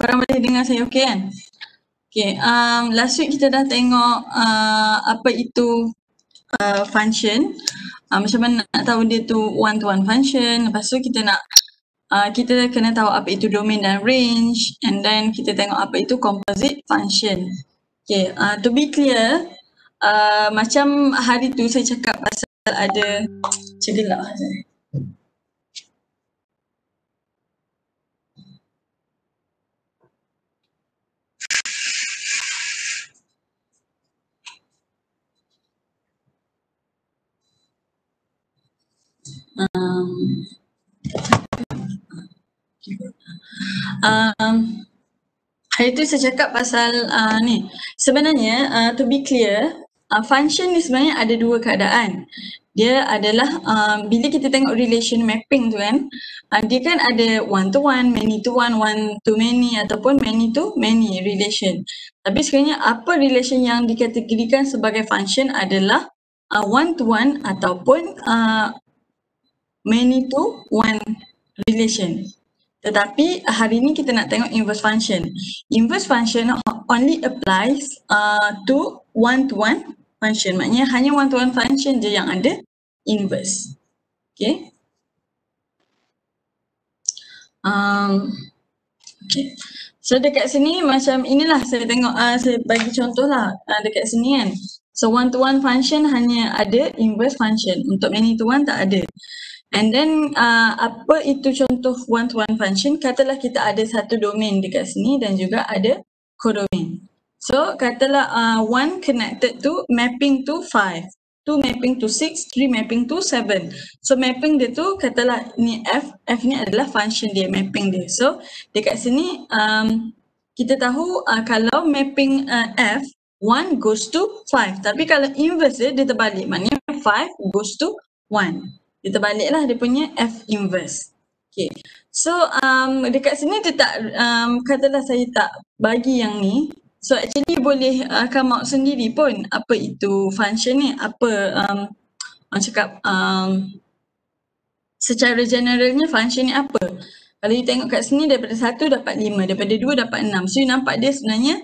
korang boleh dengar saya okey kan? Okay, last week kita dah tengok apa itu function. Macam mana nak tahu dia tu one-to-one function. Lepas tu kita nak kita kena tahu apa itu domain dan range, and then kita tengok apa itu composite function. Okay, to be clear, macam hari tu saya cakap pasal ada cegelak saya. Hari tu saya cakap pasal ni. Sebenarnya to be clear, function ni sebenarnya ada dua keadaan. Dia adalah bila kita tengok relation mapping tu kan, dia kan ada one to one, many to one, one to many ataupun many to many relation. Tapi sebenarnya apa relation yang dikategorikan sebagai function adalah one to one ataupun many to one relation. Tetapi hari ni kita nak tengok inverse function. Inverse function only applies to one-to-one function. Maknanya hanya one-to-one function je yang ada inverse. Okay. Okay. So dekat sini macam inilah saya tengok, saya bagi contoh lah dekat sini kan. So one-to-one function hanya ada inverse function. Untuk many-to-one tak ada. And then apa itu contoh one-to-one function? Katalah kita ada satu domain dekat sini dan juga ada codomain. So katalah 1 connected to mapping to 5, 2 mapping to 6, 3 mapping to 7. So mapping dia tu katalah ni F ni adalah function dia, mapping dia. So dekat sini kita tahu kalau mapping F 1 goes to 5. Tapi kalau inverse dia terbalik, maknanya 5 goes to 1. Dia terbaliklah dia punya F inverse. Okay. So dekat sini dia tak, katalah saya tak bagi yang ni. So actually boleh come out sendiri pun apa itu function ni, apa orang cakap secara generalnya function ni apa. Kalau you tengok kat sini daripada 1 dapat 5, daripada 2 dapat 6. So you nampak dia sebenarnya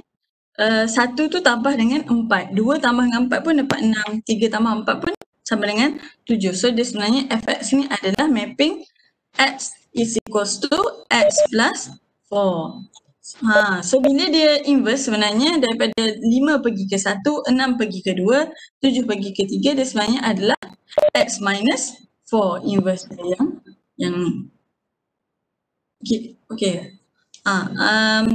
1 tu tambah dengan 4, 2 tambah dengan 4 pun dapat 6, 3 tambah 4 pun sama dengan 7. So dia sebenarnya fx ni adalah mapping x is equals to x plus 4. So bila dia inverse sebenarnya daripada 5 pergi ke 1, 6 pergi ke 2, 7 pergi ke 3, dia sebenarnya adalah x minus 4 inverse dia yang ni. Okay.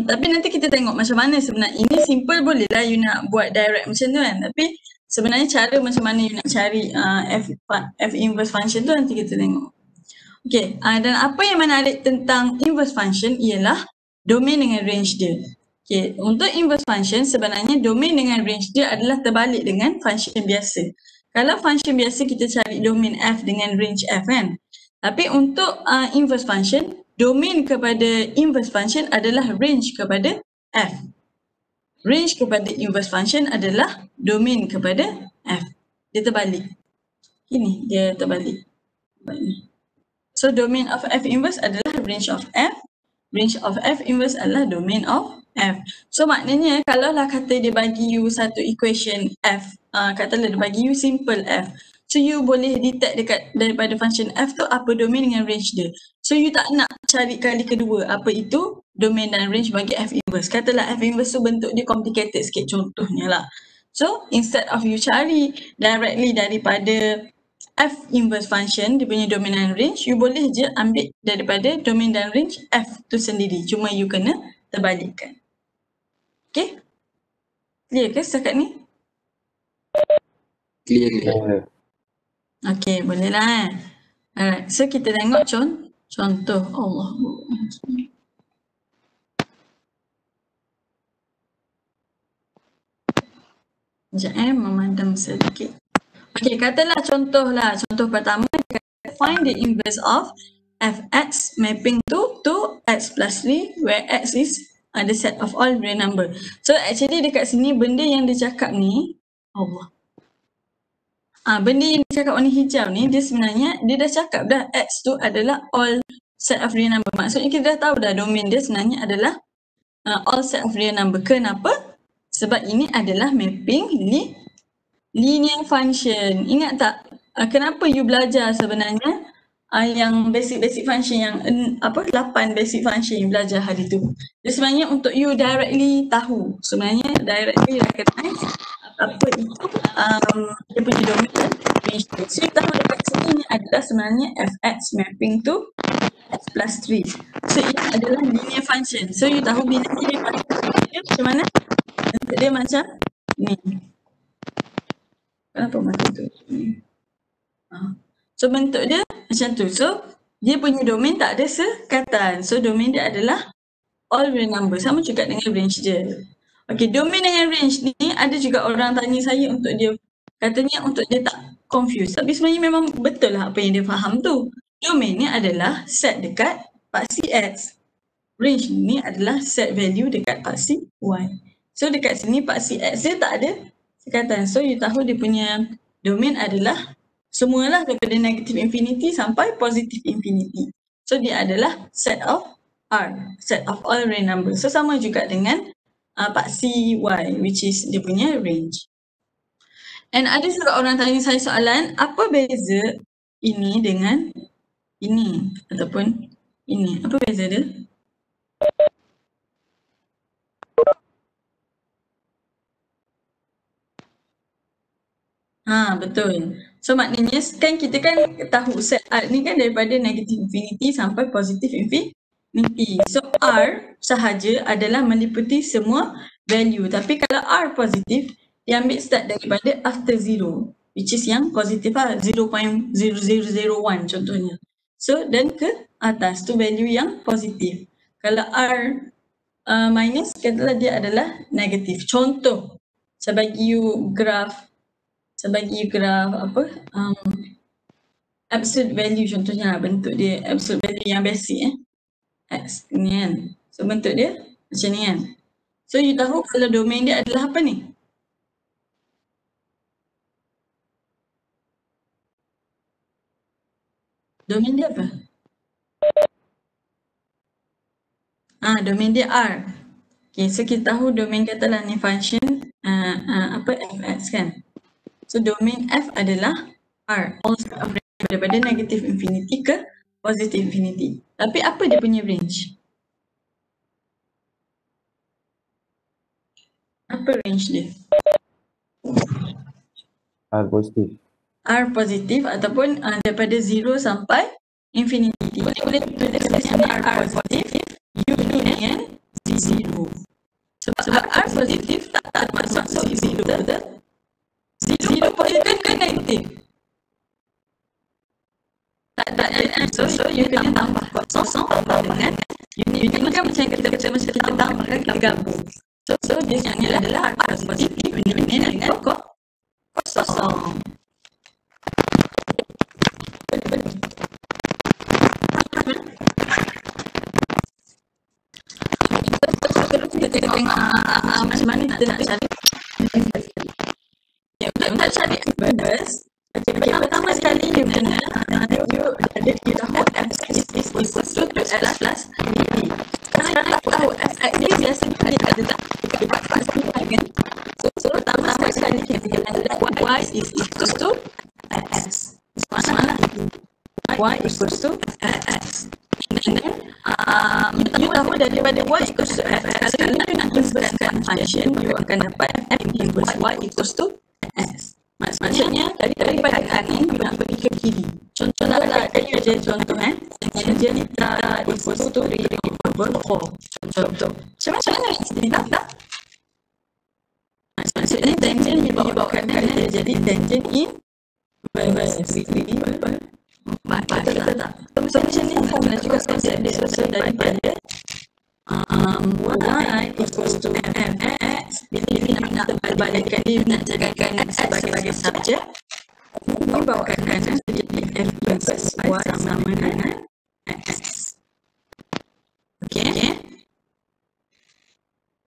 Tapi nanti kita tengok macam mana sebenarnya. Ini simple boleh lah you nak buat direct macam tu kan. Tapi sebenarnya cara macam mana you nak cari F inverse function tu nanti kita tengok. Okay, dan apa yang menarik tentang inverse function ialah domain dengan range dia. Okay, untuk inverse function sebenarnya domain dengan range dia adalah terbalik dengan function biasa. Kalau function biasa kita cari domain F dengan range F kan. Tapi untuk inverse function, domain kepada inverse function adalah range kepada F. Range kepada inverse function adalah domain kepada F. Dia terbalik. Ini dia terbalik. So domain of F inverse adalah range of F. Range of F inverse adalah domain of F. So maknanya kalau lah kata dia bagi you satu equation F, katalah dia bagi you simple F. So you boleh detect daripada function F tu apa domain dengan range dia. So you tak nak cari kali kedua apa itu domain dan range bagi F inverse. Katalah F inverse tu bentuk dia complicated sikit contohnya lah. So instead of you cari directly daripada F inverse function dia punya domain dan range, you boleh je ambil daripada domain dan range F tu sendiri. Cuma you kena terbalikkan. Okay? Clear ke setakat ni? Clear. Okay, boleh lah. Alright, so kita tengok contoh. Allah. Sekejap memandang sedikit. Okay, katalah contoh pertama, find the inverse of fx mapping to x plus 3 where x is the set of all real number. So actually dekat sini benda yang dia cakap ni, Allah. Benda yang dia cakap warna hijau ni, dia sebenarnya dia dah cakap dah x tu adalah all set of real number. Maksudnya kita dah tahu dah domain dia sebenarnya adalah all set of real number. Kenapa? Sebab ini adalah mapping linear function. Ingat tak kenapa you belajar sebenarnya yang basic function yang 8 basic function you belajar hari tu. Jadi sebenarnya untuk you directly tahu, sebenarnya directly recognize apa itu dia punya domain dan range. So you tahu dekat sini ni adalah sebenarnya fx mapping to x plus 3. So ini adalah linear function. So you tahu bila linear function dia macam mana? Bentuk dia macam ni. Kenapa mati tu? So bentuk dia macam tu. So dia punya domain tak ada sekatan. So domain dia adalah all real number. Sama juga dengan range dia. Okay, domain dengan range ni ada juga orang tanya saya untuk dia, katanya untuk dia tak confuse. Tapi sebenarnya memang betul lah apa yang dia faham tu. Domain ni adalah set dekat paksi X. Range ni adalah set value dekat paksi Y. So dekat sini paksi X dia tak ada sekatan. So you tahu dia punya domain adalah semualah daripada negative infinity sampai positive infinity. So dia adalah set of R, set of all real number. So sama juga dengan paksi Y, which is dia punya range. And ada juga orang tanya saya soalan, apa beza ini dengan ini ataupun ini? Apa beza dia? Betul. So maknanya kan kita kan tahu set R ni kan daripada negative infinity sampai positive infinity. So R sahaja adalah meliputi semua value. Tapi kalau R positif, dia ambil start daripada after 0, which is yang positif lah, 0.0001 contohnya. So dan ke atas tu value yang positif. Kalau R minus, katalah dia adalah negatif. Contoh, saya bagi you graph absolute value contohnya, bentuk dia absolute value yang basic X ni kan. So bentuk dia macam ni kan. So you tahu kalau domain dia adalah apa ni? Domain dia apa? Domain dia R. Okay, so kita tahu domain katalah ni function fx kan. So domain f adalah R, all set of range daripada negative infinity ke positive infinity. Tapi apa dia punya range? Apa range dia? R positif. R positif ataupun daripada 0 sampai infinity. Boleh tulis ni R positif, U ni dengan 0. Sebab R positif tak masuk 0, betul? 0 positif kan negatif. Tak ada. So you kena tambah kosong dengan unit ni kan macam kita tambahkan, kita gabung. So dia ni adalah R positif, unit ni dengan kosong. Kita tengok macam mana kita nak cari. Untuk cari numbers, pertama sekali you kena you tahu fx is equal to x plus b. Sekarang kita tahu fx ni biasa dia ada dekat paksi y kan. So pertama sekali kita kena y is equal to x. Mana y equals to x. And then you tahu daripada y equals to x, so you nak inversekan function, you akan dapat f inverse y equals to x. Maksudnya daripada kanan you nak pergi ke kiri. Contoh lah you je contoh yang dia equals to 3 over 4. Contoh. Macam mana kita tak? Maksudnya tangent you bawa kanan dia jadi tangent inverse 3 over 4. Betul tak? So macam ni formula juga konsep dia. So daripada y equals to fx, bila you nak terbalikkan dia, nak jadikan x sebagai subjek, you bawa kanan jadi f inverse y sama dengan x. Okay?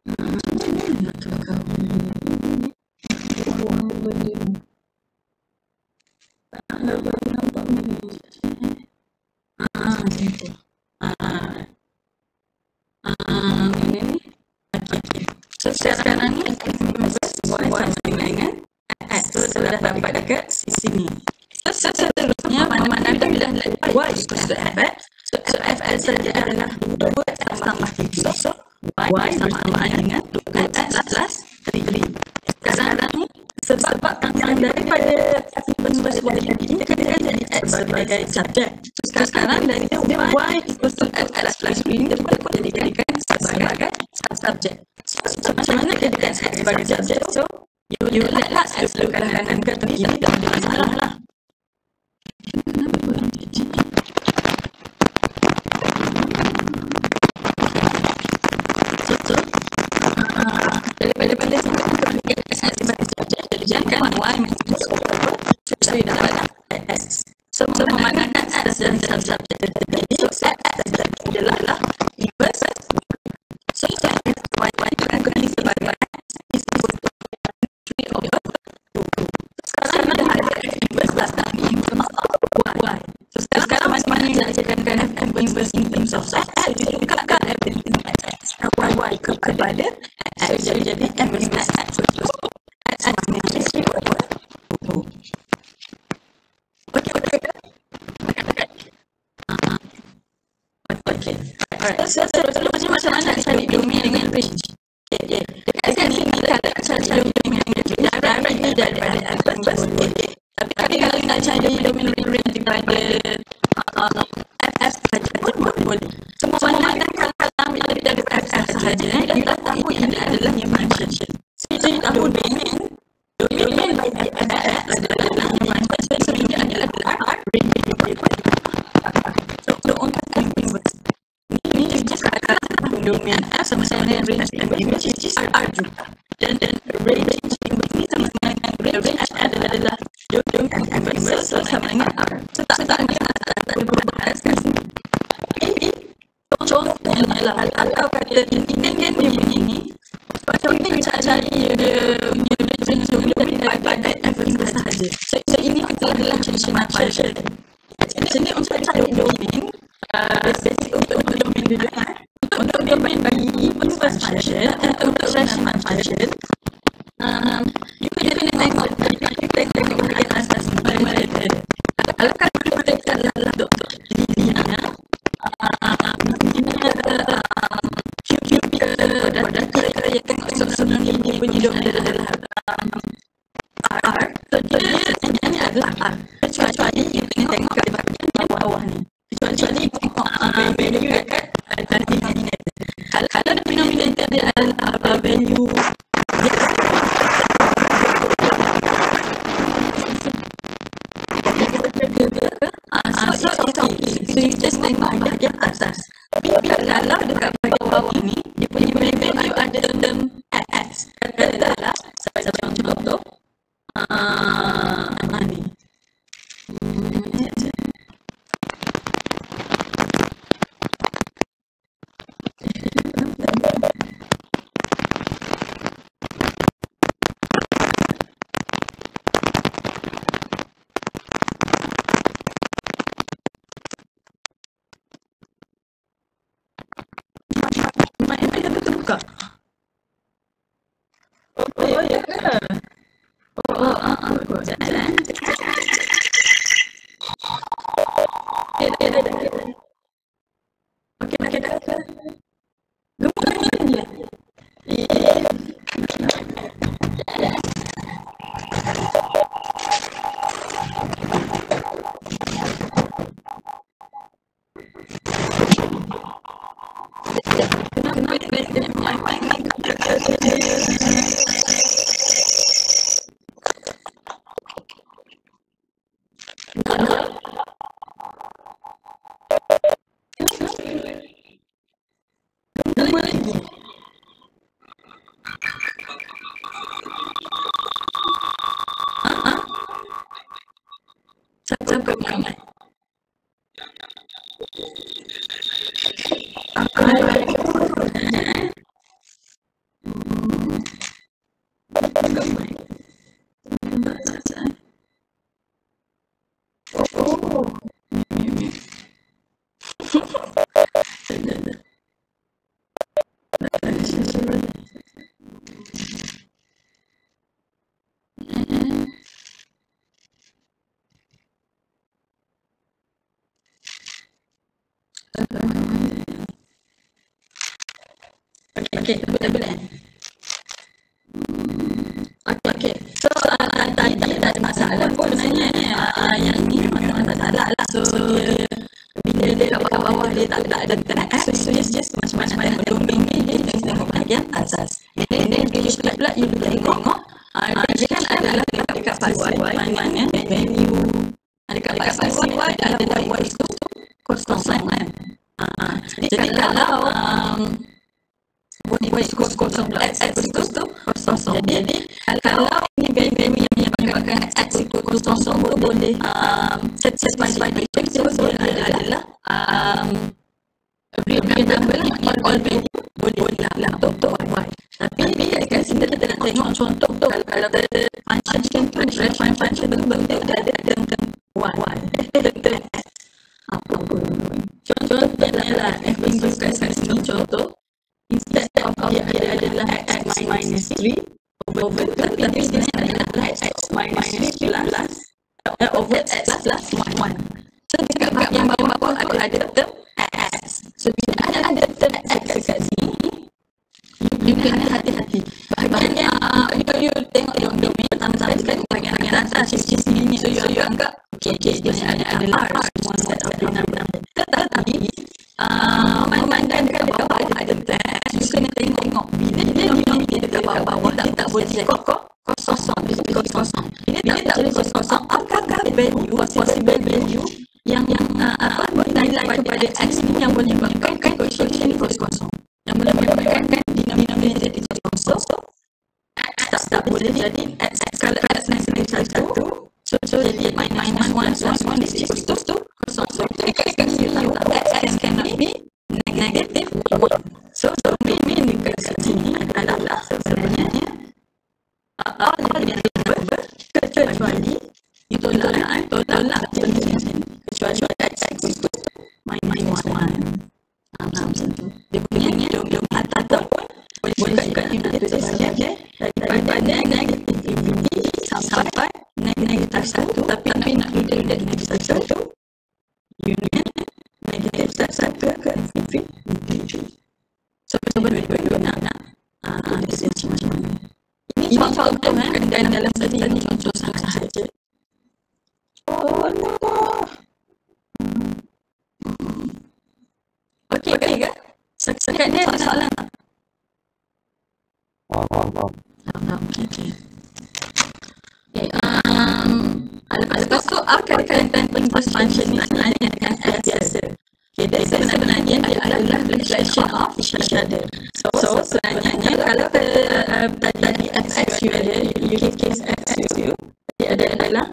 Nak tukar tak boleh nampak ni. Macam tu. Mana ni? sekarang ni buat dengan sudah dapat dekat sini. Seterusnya mana kita dah y equals to fx. So fx saja adalah 2 tambah 3. So y bersamaan dengan fx plus 3. Sekarang ni sebab yang daripada inverse y ini kita jadi x sebagai subjek. Sekarang dari y equals to fx plus 3 ini dapat dijadikan sebagai subjek. So macam mana kita jadikan x sebagai subjek? So you let lah x belah kanan ke kiri, tak ada masalah lah. Daripada sini kita berikan x sebagai subjek, jadi jadikan y minus so you dapat x. So memandangkan x dari subjek tadi, so x adalah inverse. So y akan kembali sebagai x is equal to 3 over 2. Sekarang dah ada f inverse plus kami inverse y. So sekarang macam mana nak jadikan f inverse in terms of x? So you tukar everything x y kepada x. So jadi f inverse x equals to x minus 3 over 2. Okay. Alright, so macam mana nak cari domain dengan range? Okay. Dekat sini kita nak cari domain dengan range. Direct ni daripada advance. Tapi kalau nak cari domain dengan range daripada FF sahaja pun boleh. Semua mana kalau ambil daripada FF sahaja, kita tahu ini adalah new function. So you tahu domain bagi FF adalah new function. So ini adalah range daripada. So untuk inverse ini just kata domain F sama-sama dengan range which is R juga. Dan range ini sama-sama dengan range adalah domain inverse sama dengan R. So tak perubahan kat sini. Jadi contohnya adalah kalau kata ini domain ini, macam ni kita cari dia range daripada F inverse sahaja. So ini adalah function. Jadi untuk cari domain basic untuk domain dulu untuk domain bagi inverse function untuk rational function you kena tengok bahagian asas numerator. Kalau kita tekan dalam linear kita tengok sebelum ini punya domain adalah R. So dia adalah R kecuali kita kena tengok kat bahagian bawah ni. Kecuali tengok value dekat denominator. Kalau denominator dia adalah value so you just tengok bahagian atas. Tapi kalau dekat bahagian bawah ni dia punya value ada dalam x. Katakanlah saya contoh ni. Oh ya ke? Jangan. Okey dah. Gemuk dia. Sampai ramai. Okay, boleh. Okay. So, tadi tak ada masalah pun sebenarnya. Yang ni memang masalah lah. So, bila dia kat bawah dia tak ada apps, so just macam mana domain ni dia tengok bahagian atas. And then bila you pula you tengok dia kan adalah dekat password mana venue dekat password adalah voice tu kosong kan. Jadi kalau voice kosong x tu kosong. Jadi kalau ni venue yang menyebabkan x itu kosong tu boleh satisfy dia adalah real number all value boleh lah untuk y. Tapi kat sini kita nak tengok contoh tu kalau ada function tu function tu betul ada y apa pun contohnya lah f inverse kat sini contoh instead of dia adalah x minus 3 over 2 tapi sini adalah x minus 3 plus over x plus 1. So dekat bahagian bawah ada term x. So bila ada term x kat sini you kena hati-hati. Bahagian you tengok yang domain pertama sekali bahagian atas sini ni. So you anggap okay dia ada large one set of number. Tetapi memandangkan dekat bawah ada term x, you kena tengok bila dia dekat bawah dia tak boleh jadi kosong. Dia tak boleh kosong. Apakah value possible value yang nilai kepada x ni yang boleh menyebabkan koefisien ni kosong, yang boleh menyebabkan denominator jadi kosong. X tak boleh jadi x kalau x satu so jadi minus 1 is equal to kosong. So dekat sini x cannot be negative 1. So domain dekat sini adalah sebenarnya all variable kecuali itu tolak kecuali x equal to minus 1. Macam tu. Dia punya domain ataupun boleh juga dibuat daripada negativity sampai negatif 1 tapi nak duduk negatif 1 union negatif 1 ke infinity. So dua-dua nak dia macam mana. Ini contoh dan dalam tadi contoh sahaja. Oh no. Okey ke? Sekarang ni ada soalan tak? Okey. Lepas tu apa kaitan inverse function ni sebenarnya dengan x biasa? Okay, dan sebenarnya dia adalah reflection of each other. So sebenarnya kalau tadi x ada case x dia adalah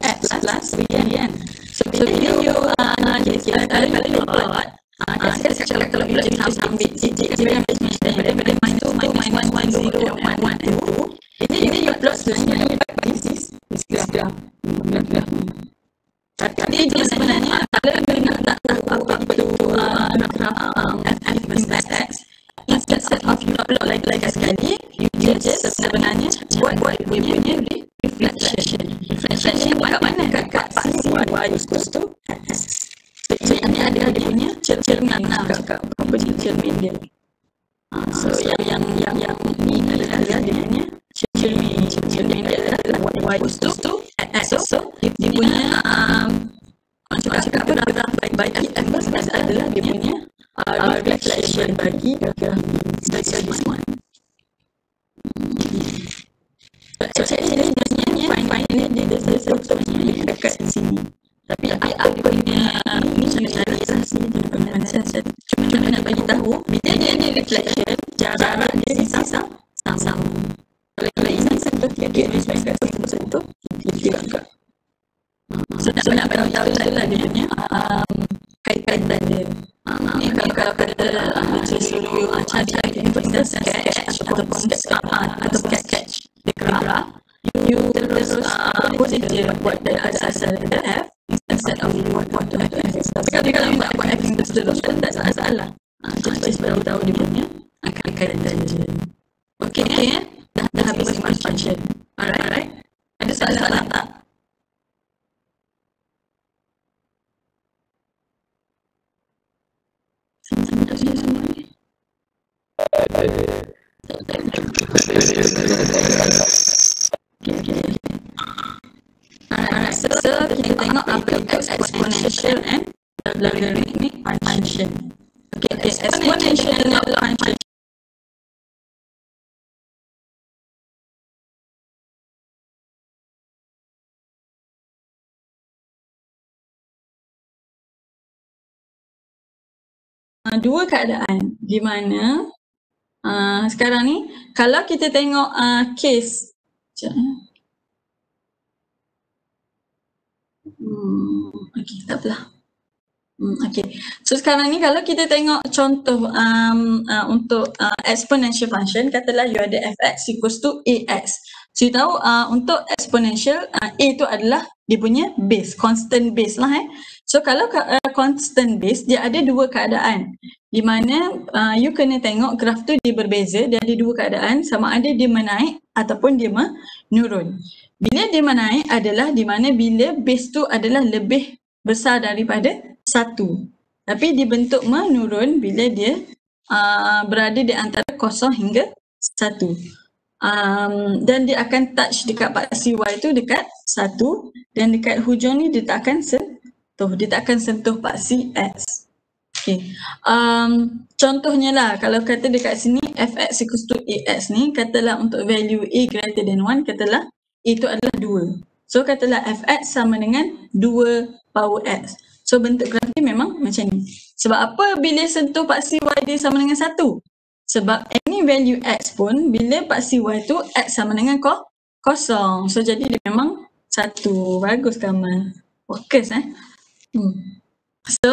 x plus 3 kan. So bila you kalau you plot kalau you just ambil dia daripada minus 2 minus 1 0 and 1 and 2 ini you plot sebenarnya this is graph. Tapi dia sebenarnya kalau you nak tahu apa itu graph f inverse x, instead of you plot like sekali, you just sebenarnya buat punya reflection kat mana kat sini y equals to x. So ini ada dia punya cermin kat component cermin dia. So yang ni adalah dia punya cermin dia adalah y equals to x. So dia punya cakap graph bagi f inverse adalah dia punya reflection bagi graph this one. So actually finally dia sebenarnya dekat sini. Tapi apa punya ni cari sini dia cuma nak bagi tahu bila dia reflection jarak dia sama. Kalau ini seperti dia sentuh tidak. So nak bagi tahu lah dia punya kaitan dia. Ni kalau kata suruh cari inverse sketch ataupun sketch the graph, you terus boleh je buat dari asal the f instead of you buat to f inverse. Tapi kalau you nak buat f inverse terus pun tak salah. Just baru tahu dia punya kaitan je. Okay, dah habis function. Alright. Ada soalan tak? Alright, so kita tengok apa itu exponential and logarithmic function. Okay, exponential and function. Dua keadaan di mana sekarang ni kalau kita tengok case okey, tak apalah. Okay, so sekarang ni kalau kita tengok contoh untuk exponential function, katalah you ada fx equals to ax. So you tahu untuk exponential a tu adalah dia punya base, constant base lah So kalau constant base, dia ada dua keadaan di mana you kena tengok graf tu dia berbeza, dia ada dua keadaan, sama ada dia menaik ataupun dia menurun. Bila dia menaik adalah di mana bila base tu adalah lebih besar daripada 1. Tapi dibentuk menurun bila dia berada di antara 0 hingga 1. Dan dia akan touch dekat paksi Y tu dekat 1 dan dekat hujung ni dia tak akan sentuh. Dia tak akan sentuh paksi X. Okay. Contohnya lah kalau kata dekat sini fx equals to ax ni, katalah untuk value a greater than 1, katalah a tu adalah 2. So katalah fx sama dengan 2 power x. So bentuk graf ni memang macam ni. Sebab apa bila sentuh paksi Y dia sama dengan 1? Sebab any value X pun bila paksi Y tu X sama dengan kosong. So jadi dia memang 1. Bagus Kamal. Fokus So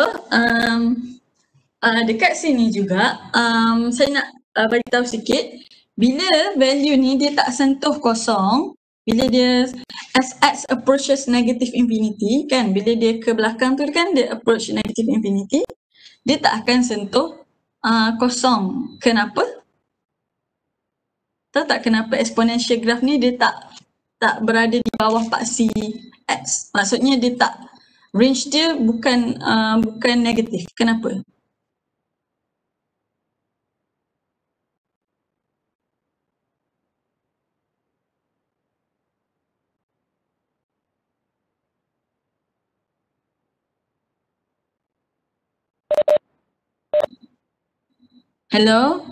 dekat sini juga saya nak bagi tahu sikit. Bila value ni dia tak sentuh kosong, bila dia as x approaches negative infinity kan, bila dia ke belakang tu kan dia approach negative infinity, dia tak akan sentuh kosong. Kenapa? Tahu tak kenapa exponential graph ni dia tak berada di bawah paksi x? Maksudnya dia tak, range dia bukan negatif. Kenapa? Hello?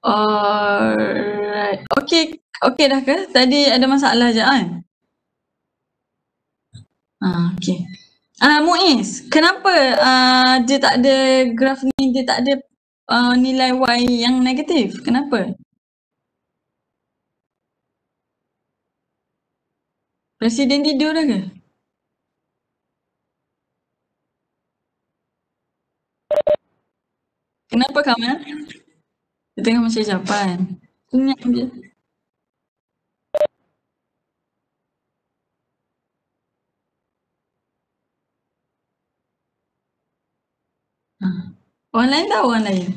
Alright. Okay dah ke? Tadi ada masalah je kan? Okay. Muiz, kenapa dia tak ada graf ni, dia tak ada nilai Y yang negatif? Kenapa? Presiden tidur dah ke? Kenapa Kamal? Dia tengah macam jawapan. Senyap je. Orang lain tahu orang lain.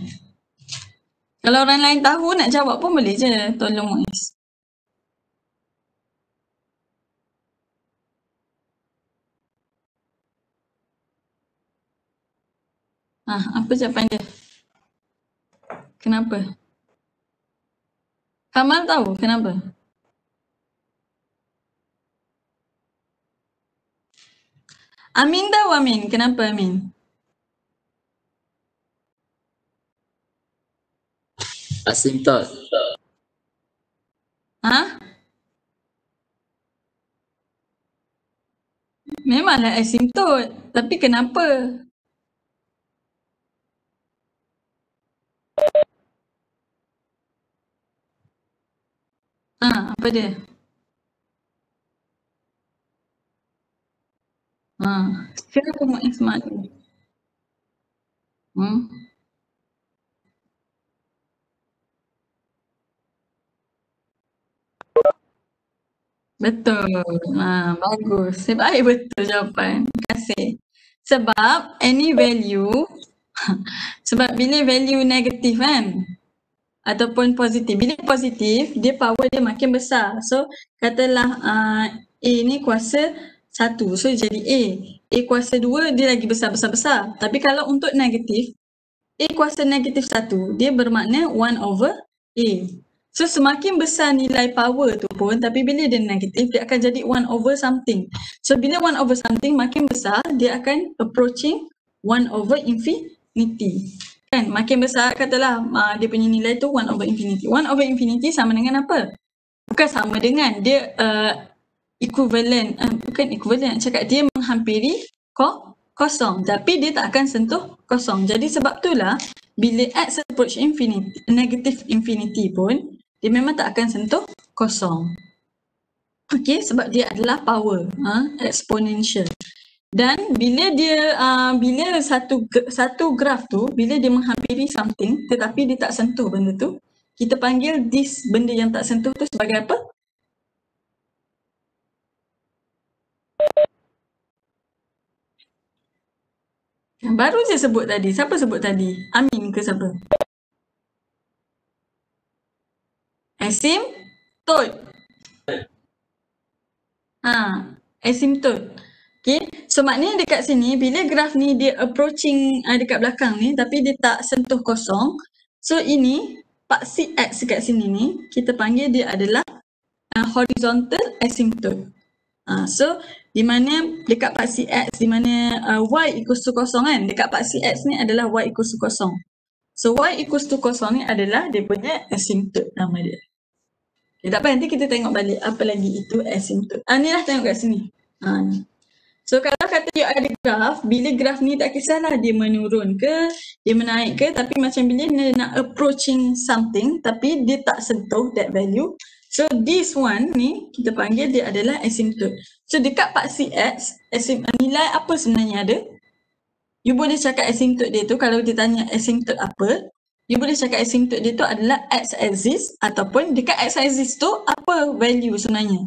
Kalau orang lain tahu nak jawab pun boleh je. Tolong Muiz. Apa jawapan dia? Kenapa? Kamal tahu kenapa? Amin tahu Amin. Kenapa Amin? Asymptot. Memanglah asymptot. Tapi kenapa? Apa dia? Kenapa Muiz malu? Betul. Bagus. Baik betul jawapan. Terima kasih. Sebab any value sebab bila value negatif kan ataupun positif. Bila positif, dia power dia makin besar. So katalah A ni kuasa 1. So jadi A. A kuasa 2 dia lagi besar-besar-besar. Tapi kalau untuk negatif, A kuasa negatif 1 dia bermakna 1 over A. So semakin besar nilai power tu pun, tapi bila dia negatif dia akan jadi 1 over something. So bila 1 over something makin besar, dia akan approaching 1 over infinity. Kan makin besar katalah dia punya nilai tu 1 over infinity. 1 over infinity sama dengan apa? Bukan sama dengan, dia equivalent, bukan equivalent, cakap dia menghampiri kosong, tapi dia tak akan sentuh kosong. Jadi sebab itulah bila x approach infinity, negative infinity pun dia memang tak akan sentuh kosong. Okey, sebab dia adalah power, exponential. Dan bila dia bila satu graf tu bila dia menghampiri something tetapi dia tak sentuh benda tu, kita panggil this benda yang tak sentuh tu sebagai apa? Baru je sebut tadi. Siapa sebut tadi? Amin ke siapa? Asymptote. Asymptote. Okay. So maknanya dekat sini bila graf ni dia approaching dekat belakang ni tapi dia tak sentuh kosong. So ini paksi X dekat sini ni kita panggil dia adalah horizontal asymptote. So di mana dekat paksi X di mana Y equals to kosong kan, dekat paksi X ni adalah Y equals to kosong. So Y equals to kosong ni adalah dia punya asymptote nama dia. Okay, tak apa, nanti kita tengok balik apa lagi itu asymptote. Ni lah tengok kat sini. So kalau kata you ada graf, bila graf ni tak kisahlah dia menurun ke, dia menaik ke, tapi macam bila dia nak approaching something tapi dia tak sentuh that value. So this one ni kita panggil dia adalah asymptote. So dekat paksi X, nilai apa sebenarnya ada? You boleh cakap asymptote dia tu, kalau dia tanya asymptote apa, you boleh cakap asymptote dia tu adalah X axis ataupun dekat X axis tu apa value sebenarnya?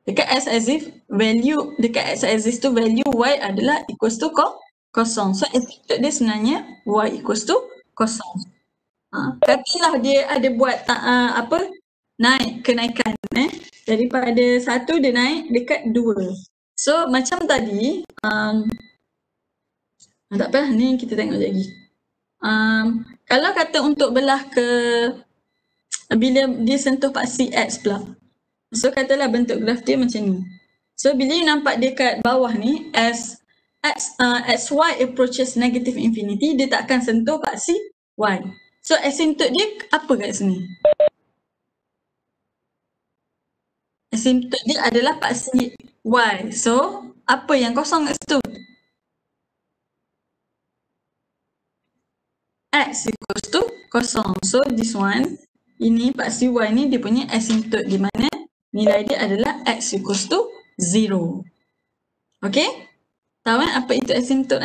Dekat X axis value, dekat X axis tu value Y adalah equals to kosong. So asymptote dia sebenarnya Y equals to kosong. Katalah dia ada buat naik kenaikan daripada 1 dia naik dekat 2. So macam tadi tak apa ni kita tengok lagi. Kalau kata untuk belah ke bila dia sentuh paksi X pula. So katalah bentuk graf dia macam ni. So bila you nampak dekat bawah ni as y approaches negative infinity, dia tak akan sentuh paksi Y. So asymptote dia apa kat sini? Asymptote dia adalah paksi Y. So, apa yang kosong kat situ? X equals to kosong. So, this one, ini paksi Y ni dia punya asymptote di mana nilai dia adalah X equals to 0. Okay? Tahu apa itu asymptote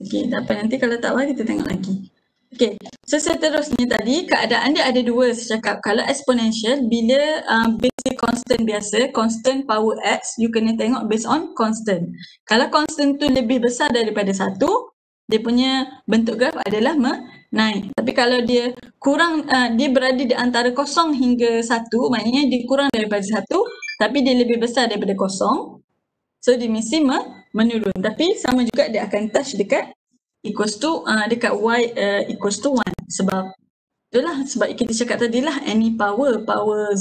Okay, tak apa, nanti kalau tak tahu kita tengok lagi. Okay, so seterusnya tadi keadaan dia ada dua saya cakap. Kalau exponential, bila basic constant biasa, constant power X, you kena tengok based on constant. Kalau constant tu lebih besar daripada 1, dia punya bentuk graf adalah menaik. Tapi kalau dia kurang, dia berada di antara 0 hingga 1, maknanya dia kurang daripada 1, tapi dia lebih besar daripada 0, so dia mesti menurun. Tapi sama juga dia akan touch dekat equals to dekat Y equals to 1. Sebab itulah, sebab kita cakap tadi lah, any power 0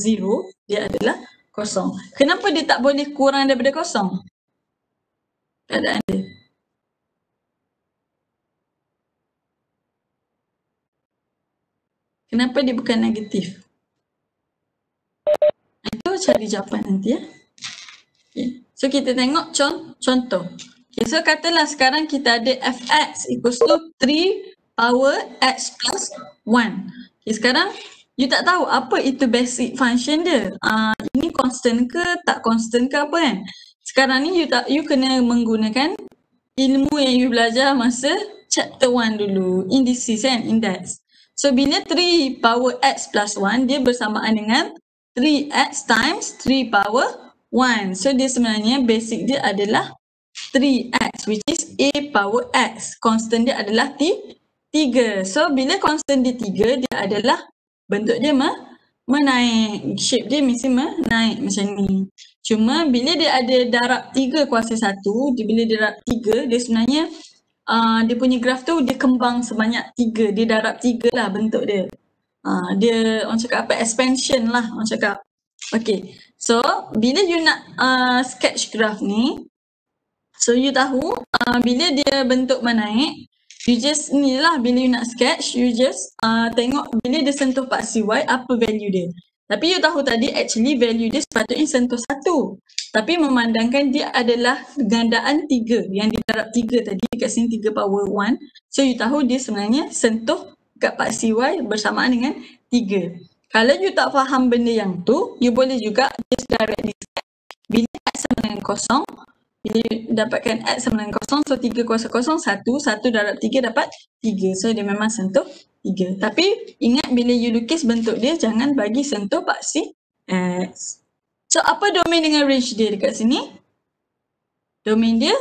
dia adalah kosong. Kenapa dia tak boleh kurang daripada kosong? Keadaan dia. Kenapa dia bukan negatif? Itu cari jawapan nanti ya. Okay. So kita tengok contoh. Okay, so katalah sekarang kita ada fx equals to 3 power x plus 1. Okay, sekarang you tak tahu apa itu basic function dia. Ini constant ke tak constant ke apa kan. Sekarang ni you kena menggunakan ilmu yang you belajar masa chapter 1 dulu. Indices kan, index. So bila 3 power x plus 1 dia bersamaan dengan 3x times 3 power 1. So dia sebenarnya basic dia adalah 3x which is a power x. Constant dia adalah 3. So bila constant dia 3 dia adalah bentuk dia menaik. Shape dia mesti menaik macam ni. Cuma bila dia ada darab 3 kuasa 1, bila dia darab 3, dia sebenarnya dia punya graf tu dia kembang sebanyak 3. Dia darab 3 lah bentuk dia. Dia orang cakap apa, expansion lah orang cakap. Okay, so bila you nak sketch graf ni, so you tahu bila dia bentuk menaik, you just ni lah, bila you nak sketch, you just tengok bila dia sentuh paksi Y apa value dia. Tapi you tahu tadi actually value dia sepatutnya sentuh 1. Tapi memandangkan dia adalah gandaan 3 yang didarab 3 tadi kat sini 3 power 1. So you tahu dia sebenarnya sentuh kat paksi Y bersamaan dengan 3. Kalau you tak faham benda yang tu, you boleh juga just directly sketch. Bila X sama dengan kosong, bila dapatkan X sama dengan kosong, so 3 kuasa kosong 1, 1 darab 3 dapat 3. So dia memang sentuh 3. Tapi ingat bila you lukis bentuk dia, jangan bagi sentuh paksi X. So apa domain dengan range dia dekat sini? Domain dia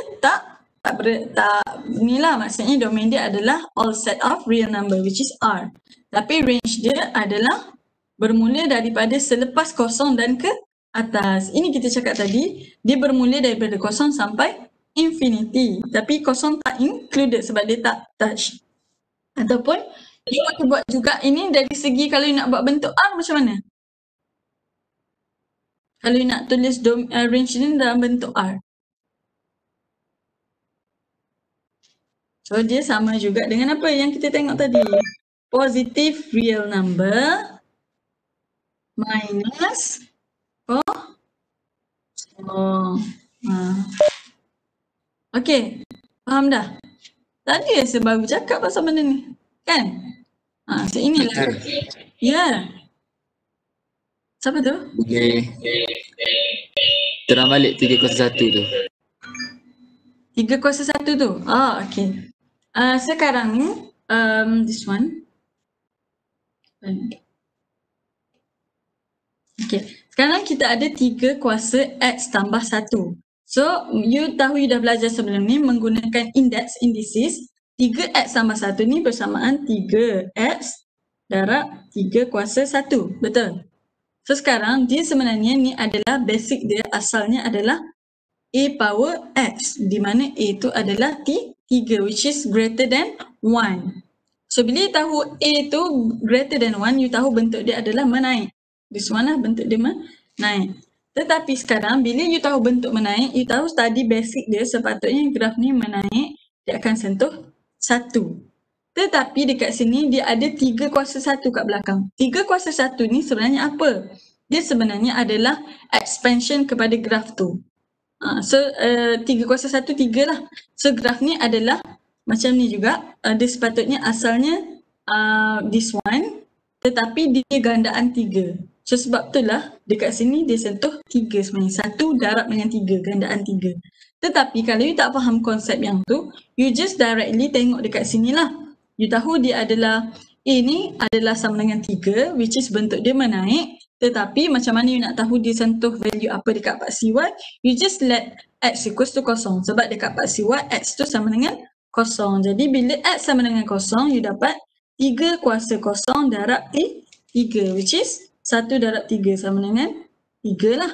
inilah maksudnya domain dia adalah all set of real number which is R. Tapi range dia adalah bermula daripada selepas kosong dan ke atas. Ini kita cakap tadi, dia bermula daripada kosong sampai infinity. Tapi kosong tak included sebab dia tak touch. Ataupun you boleh buat juga ini dari segi kalau you nak buat bentuk R macam mana? Kalau you nak tulis range ni dalam bentuk R. So dia sama juga dengan apa yang kita tengok tadi. Positive real number minus Okay, faham dah? Tadi saya baru cakap pasal benda ni, kan? So inilah. Ya. Siapa tu? Boleh terang balik 3 kuasa 1 tu. 3 kuasa 1 tu? Okay. Sekarang ni, this one. Okay. Sekarang kita ada 3 kuasa X tambah 1. So, you tahu you dah belajar sebelum ni menggunakan indices. 3X tambah 1 ni bersamaan 3X darab 3 kuasa 1. Betul? So, sekarang dia sebenarnya ni adalah basic dia, asalnya adalah A power X. Di mana A tu adalah 3 which is greater than 1. So, bila you tahu A tu greater than 1, you tahu bentuk dia adalah menaik. This one lah bentuk dia menaik. Tetapi sekarang bila you tahu bentuk menaik, you tahu tadi basic dia sepatutnya graf ni menaik, dia akan sentuh 1. Tetapi dekat sini dia ada 3 kuasa 1 kat belakang. 3 kuasa 1 ni sebenarnya apa? Dia sebenarnya adalah expansion kepada graf tu. So 3 kuasa 1 3 lah. So graf ni adalah macam ni juga. Dia sepatutnya asalnya this one, tetapi dia gandaan 3. So sebab itulah dekat sini dia sentuh 3 sebenarnya. 1 darab dengan 3, gandaan 3. Tetapi kalau you tak faham konsep yang tu, you just directly tengok dekat sini lah. You tahu dia adalah, A ni adalah sama dengan 3 which is bentuk dia menaik. Tetapi macam mana you nak tahu dia sentuh value apa dekat paksi Y? You just let X equals to kosong. Sebab dekat paksi Y, X tu sama dengan kosong. Jadi bila X sama dengan kosong, you dapat 3 kuasa kosong darab 3 which is 1 darab 3 sama dengan 3 lah.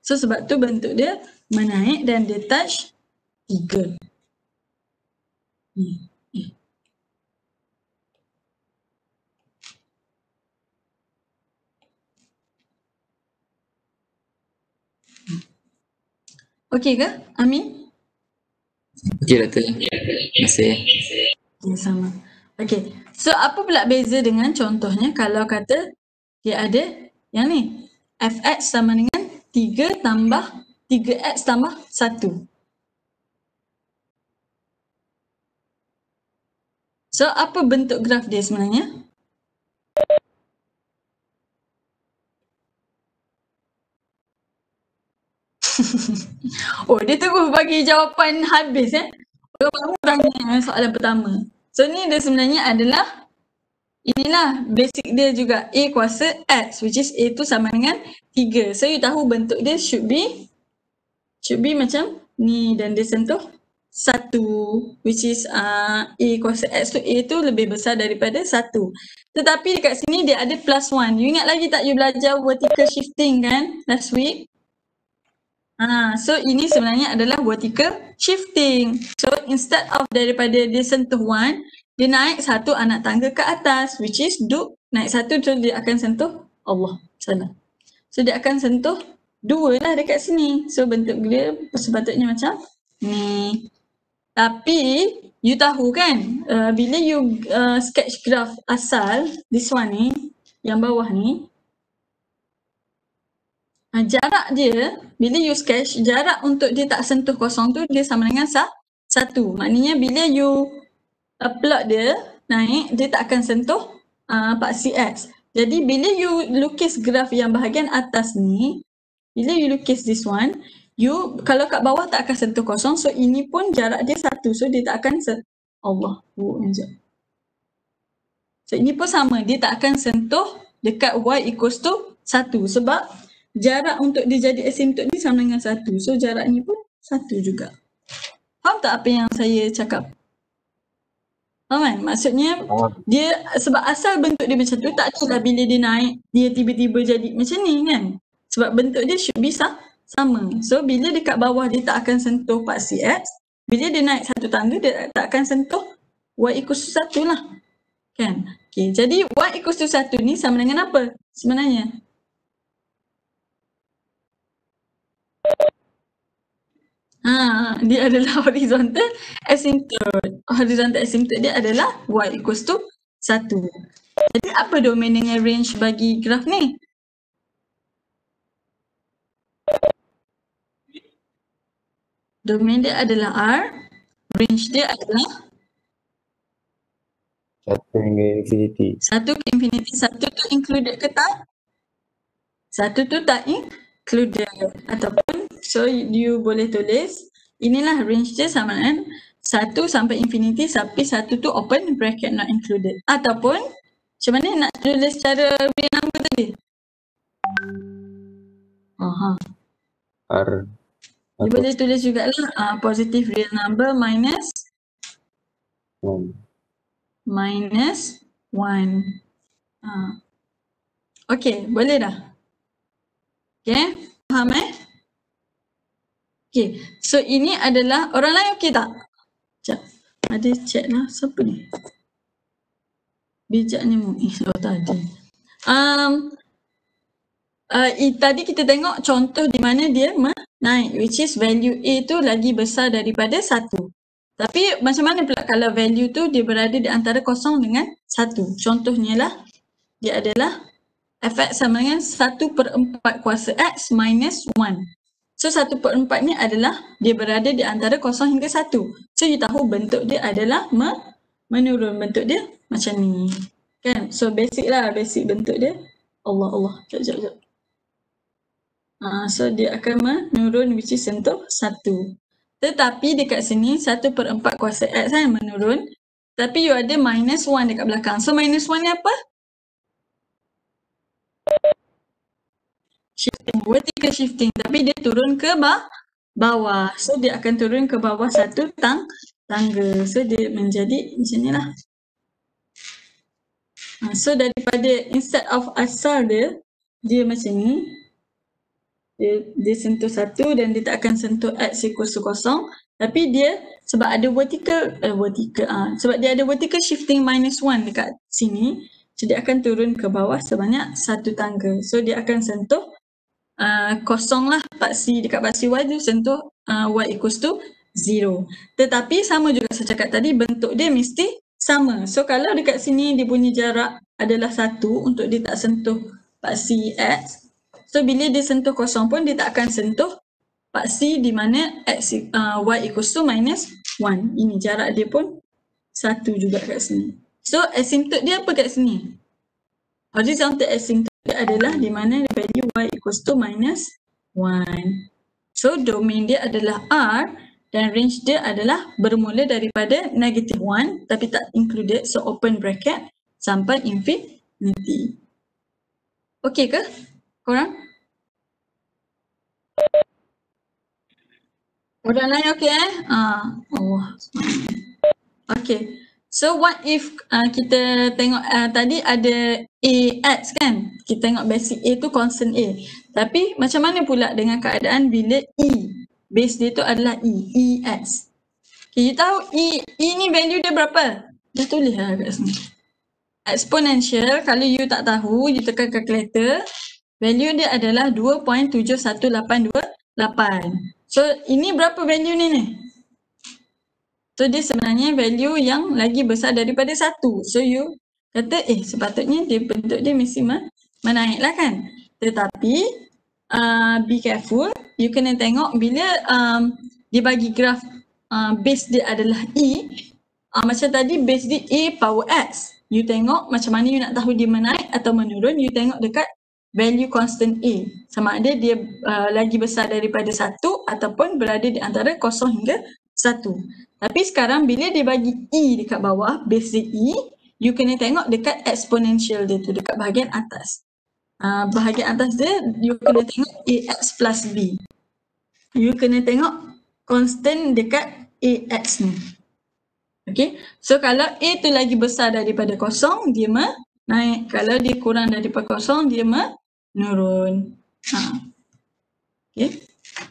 So sebab tu bentuk dia menaik dan dia touch 3. Okey ke, Amin? Okey Doktor. Terima kasih. Sama. Okey. So apa pula beza dengan contohnya kalau kata dia ada yang ni. Fx sama dengan 3 tambah 3x tambah 1. So apa bentuk graf dia sebenarnya? Oh, dia terus bagi jawapan habis Orang tanya soalan pertama. So ni dia sebenarnya adalah inilah basic dia juga, A kuasa X which is A tu sama dengan 3. So you tahu bentuk dia should be macam ni dan dia sentuh 1, which is A kuasa X tu A tu lebih besar daripada 1. Tetapi dekat sini dia ada plus 1. You ingat lagi tak you belajar vertical shifting kan last week? So ini sebenarnya adalah vertical shifting. So instead of daripada dia sentuh 1, dia naik satu anak tangga ke atas, which is naik satu tu dia akan sentuh Allah. Salah. So dia akan sentuh 2 lah dekat sini. So bentuk dia sepatutnya macam ni. Tapi you tahu kan, bila you sketch graph asal, this one ni, yang bawah ni, jarak dia, bila you sketch, jarak untuk dia tak sentuh kosong tu dia sama dengan 1. Maknanya bila you plot dia naik, dia tak akan sentuh paksi X. Jadi bila you lukis graf yang bahagian atas ni, bila you lukis this one, you kalau kat bawah tak akan sentuh kosong, so ini pun jarak dia 1, so dia tak akan so ini pun sama, dia tak akan sentuh dekat Y equals to 1 sebab jarak untuk dia jadi asymptote ni sama dengan 1, so jarak ni pun 1 juga. Faham tak apa yang saya cakap? Faham kan? Maksudnya dia sebab asal bentuk dia macam tu, tak adalah bila dia naik dia tiba-tiba jadi macam ni kan. Sebab bentuk dia should be sama. So bila dekat bawah dia tak akan sentuh paksi X, bila dia naik satu tangga dia tak akan sentuh Y equals to 1 lah. Kan? Okay, jadi Y equals to 1 ni sama dengan apa sebenarnya? Dia adalah horizontal asymptote. Horizontal asymptote dia adalah Y equals to 1. Jadi apa domain dengan range bagi graf ni? Domain dia adalah R, range dia adalah 1 hingga infinity. 1 ke infinity. 1 tu included ke tak? 1 tu tak included. Ataupun, so you boleh tulis, inilah range dia sama dengan 1 sampai infinity, tapi 1 tu open bracket not included. Ataupun, macam mana nak tulis cara real number tadi? R. You boleh tulis jugalah positive real number minus 1. minus 1. Okay, boleh dah? Okay, faham Okay, so ini adalah, orang lain okay tak? Sekejap, ada chat lah, siapa ni? Bijak ni tak ada. Tadi kita tengok contoh di mana dia naik, which is value A tu lagi besar daripada 1. Tapi macam mana pula kalau value tu dia berada di antara 0 dengan 1? Contohnya lah, dia adalah fx sama dengan 1/4 kuasa X minus 1. So 1/4 ni adalah dia berada di antara 0 hingga 1. So you tahu bentuk dia adalah menurun, bentuk dia macam ni. Kan? So basic lah, basic bentuk dia. Allah. Sekejap. So dia akan menurun which is sentuh 1. Tetapi dekat sini 1/4 kuasa X kan menurun. Tapi you ada minus 1 dekat belakang. So minus 1 ni apa? Shifting, vertical shifting. Tapi dia turun ke bawah. So dia akan turun ke bawah satu tangga. So dia menjadi macam ni lah. So daripada instead of asal dia macam ni. Dia sentuh 1 dan dia tak akan sentuh X equals to 0. Tapi dia sebab ada sebab dia ada vertical shifting minus 1 dekat sini. So dia akan turun ke bawah sebanyak 1 tangga. So dia akan sentuh 0 lah, dekat paksi Y tu sentuh Y equals to 0. Tetapi sama juga saya cakap tadi, bentuk dia mesti sama. So kalau dekat sini dia punya jarak adalah 1 untuk dia tak sentuh paksi X. So bila dia sentuh 0 pun dia tak akan sentuh paksi di mana Y equals to minus 1. Ini jarak dia pun 1 juga kat sini. So asymptote dia apa kat sini? Horizontal asymptote dia adalah di mana value Y equals to minus 1. So domain dia adalah R dan range dia adalah bermula daripada negative 1 tapi tak included, so open bracket sampai infinity. Okay ke korang? Orang lain okey Allah. Okay. So what if kita tengok tadi ada A X kan? Kita tengok basic A tu constant A. Tapi macam mana pula dengan keadaan bila E? Base dia tu adalah E X. Okay, you tahu E ni value dia berapa? Dia tulis lah kat sini. Exponential, kalau you tak tahu, you tekan calculator, value dia adalah 2.71828. So ini berapa value ni? So dia sebenarnya value yang lagi besar daripada 1. So you kata sepatutnya dia bentuk dia mesti menaik lah kan. Tetapi be careful, you kena tengok bila dia bagi graf base dia adalah E, macam tadi base dia A power X. You tengok macam mana you nak tahu dia menaik atau menurun, you tengok dekat value constant A. Sama ada dia lagi besar daripada 1 ataupun berada di antara 0 hingga 1. Tapi sekarang bila dia bagi E dekat bawah, base dia E, you kena tengok dekat exponential dia tu, dekat bahagian atas. Bahagian atas dia, you kena tengok AX plus B. You kena tengok constant dekat AX ni. Okay, so kalau A tu lagi besar daripada 0, dia menaik. Kalau dia kurang daripada 0, dia menurun. Okay,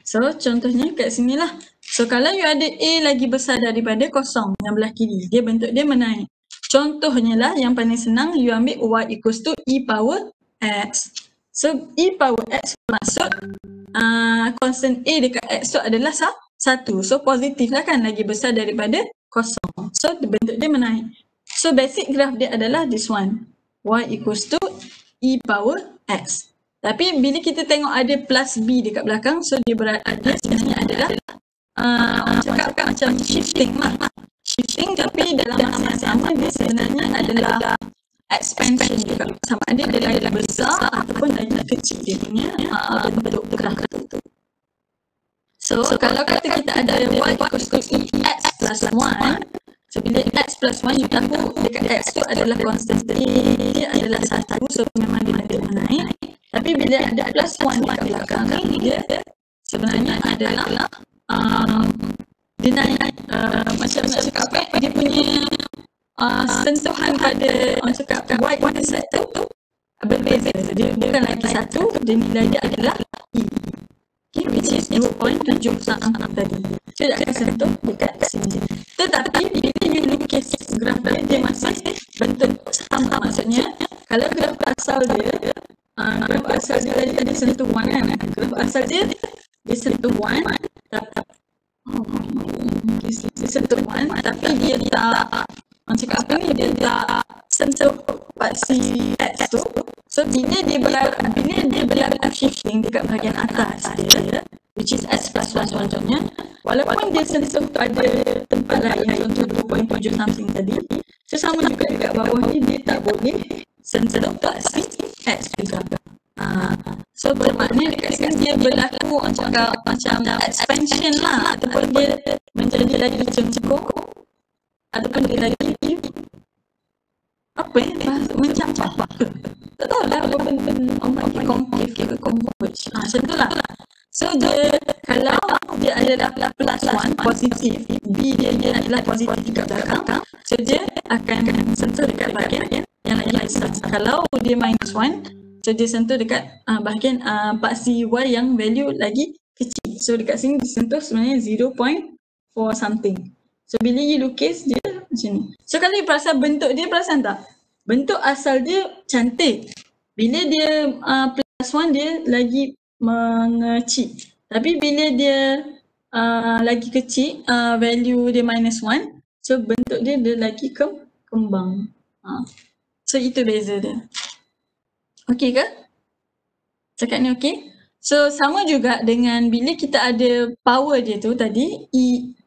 so contohnya kat sini lah. So kalau you ada A lagi besar daripada 0 yang belah kiri, dia bentuk dia menaik. Contohnya lah yang paling senang, you ambil Y equals to E power X. So E power X maksud constant A dekat X tu adalah 1. So positif lah kan, lagi besar daripada 0. So bentuk dia menaik. So basic graph dia adalah this one. Y equals to E power X. Tapi bila kita tengok ada plus B dekat belakang, so dia sebenarnya adalah orang cakap macam shifting lah. Shifting tapi dalam masa yang sama dia sebenarnya adalah expansion juga. Sama ada dia lagi besar ataupun lagi kecil dia punya bentuk graf tu. So kalau kata kita ada Y equals to E X plus 1, so bila X plus 1 you tahu dekat X tu adalah constant A, dia adalah 1, so memang dia bentuk menaik. Tapi bila ada plus 1 dekat belakang ni, dia sebenarnya adalah dia naik macam nak cakap apa, dia punya sentuhan pada orang cakap Y pada 1 berbeza. Dia bukan lagi 1, dia nilai dia adalah E. Okay, which is 2.7 tadi. So dia akan sentuh dekat sini. Tetapi bila you lukis graf dia masih bentuk sama. Maksudnya kalau graf asal dia tadi sentuh 1 kan. Graf asal dia sentuh 1 dia sentuh 1 tapi dia tak cakap apa ni, dia tak sentuh paksi X tu. So bila dia berlaku shifting dekat bahagian atas dia, which is X plus 1 contohnya, walaupun dia sentuh pada tempat lain, contoh 2.7 something tadi, so sama juga dekat bawah ni dia tak boleh sentuh paksi X juga. So bermakna dekat sini dia berlaku macam expansion lah, ataupun dia menjadi lagi cengkok, ataupun dia lagi apa macam apa tak tahu lah apa benda concave ke converge macam tu lah. So dia kalau dia adalah plus 1 positif, B dia adalah positif dekat belakang, so dia akan sentuh dekat bahagian yang lagi besar. Kalau dia minus 1, so dia sentuh dekat bahagian paksi Y yang value lagi kecil. So dekat sini disentuh sebenarnya 0.4 something. So bila you lukis dia macam ni. So kalau you perasan bentuk dia, perasan tak? Bentuk asal dia cantik. Bila dia plus 1 dia lagi mengecil. Tapi bila dia lagi kecil, value dia minus 1, so bentuk dia lagi kembang. So itu beza dia. Okey ke? Cakap ni okey? So sama juga dengan bila kita ada power dia tu tadi,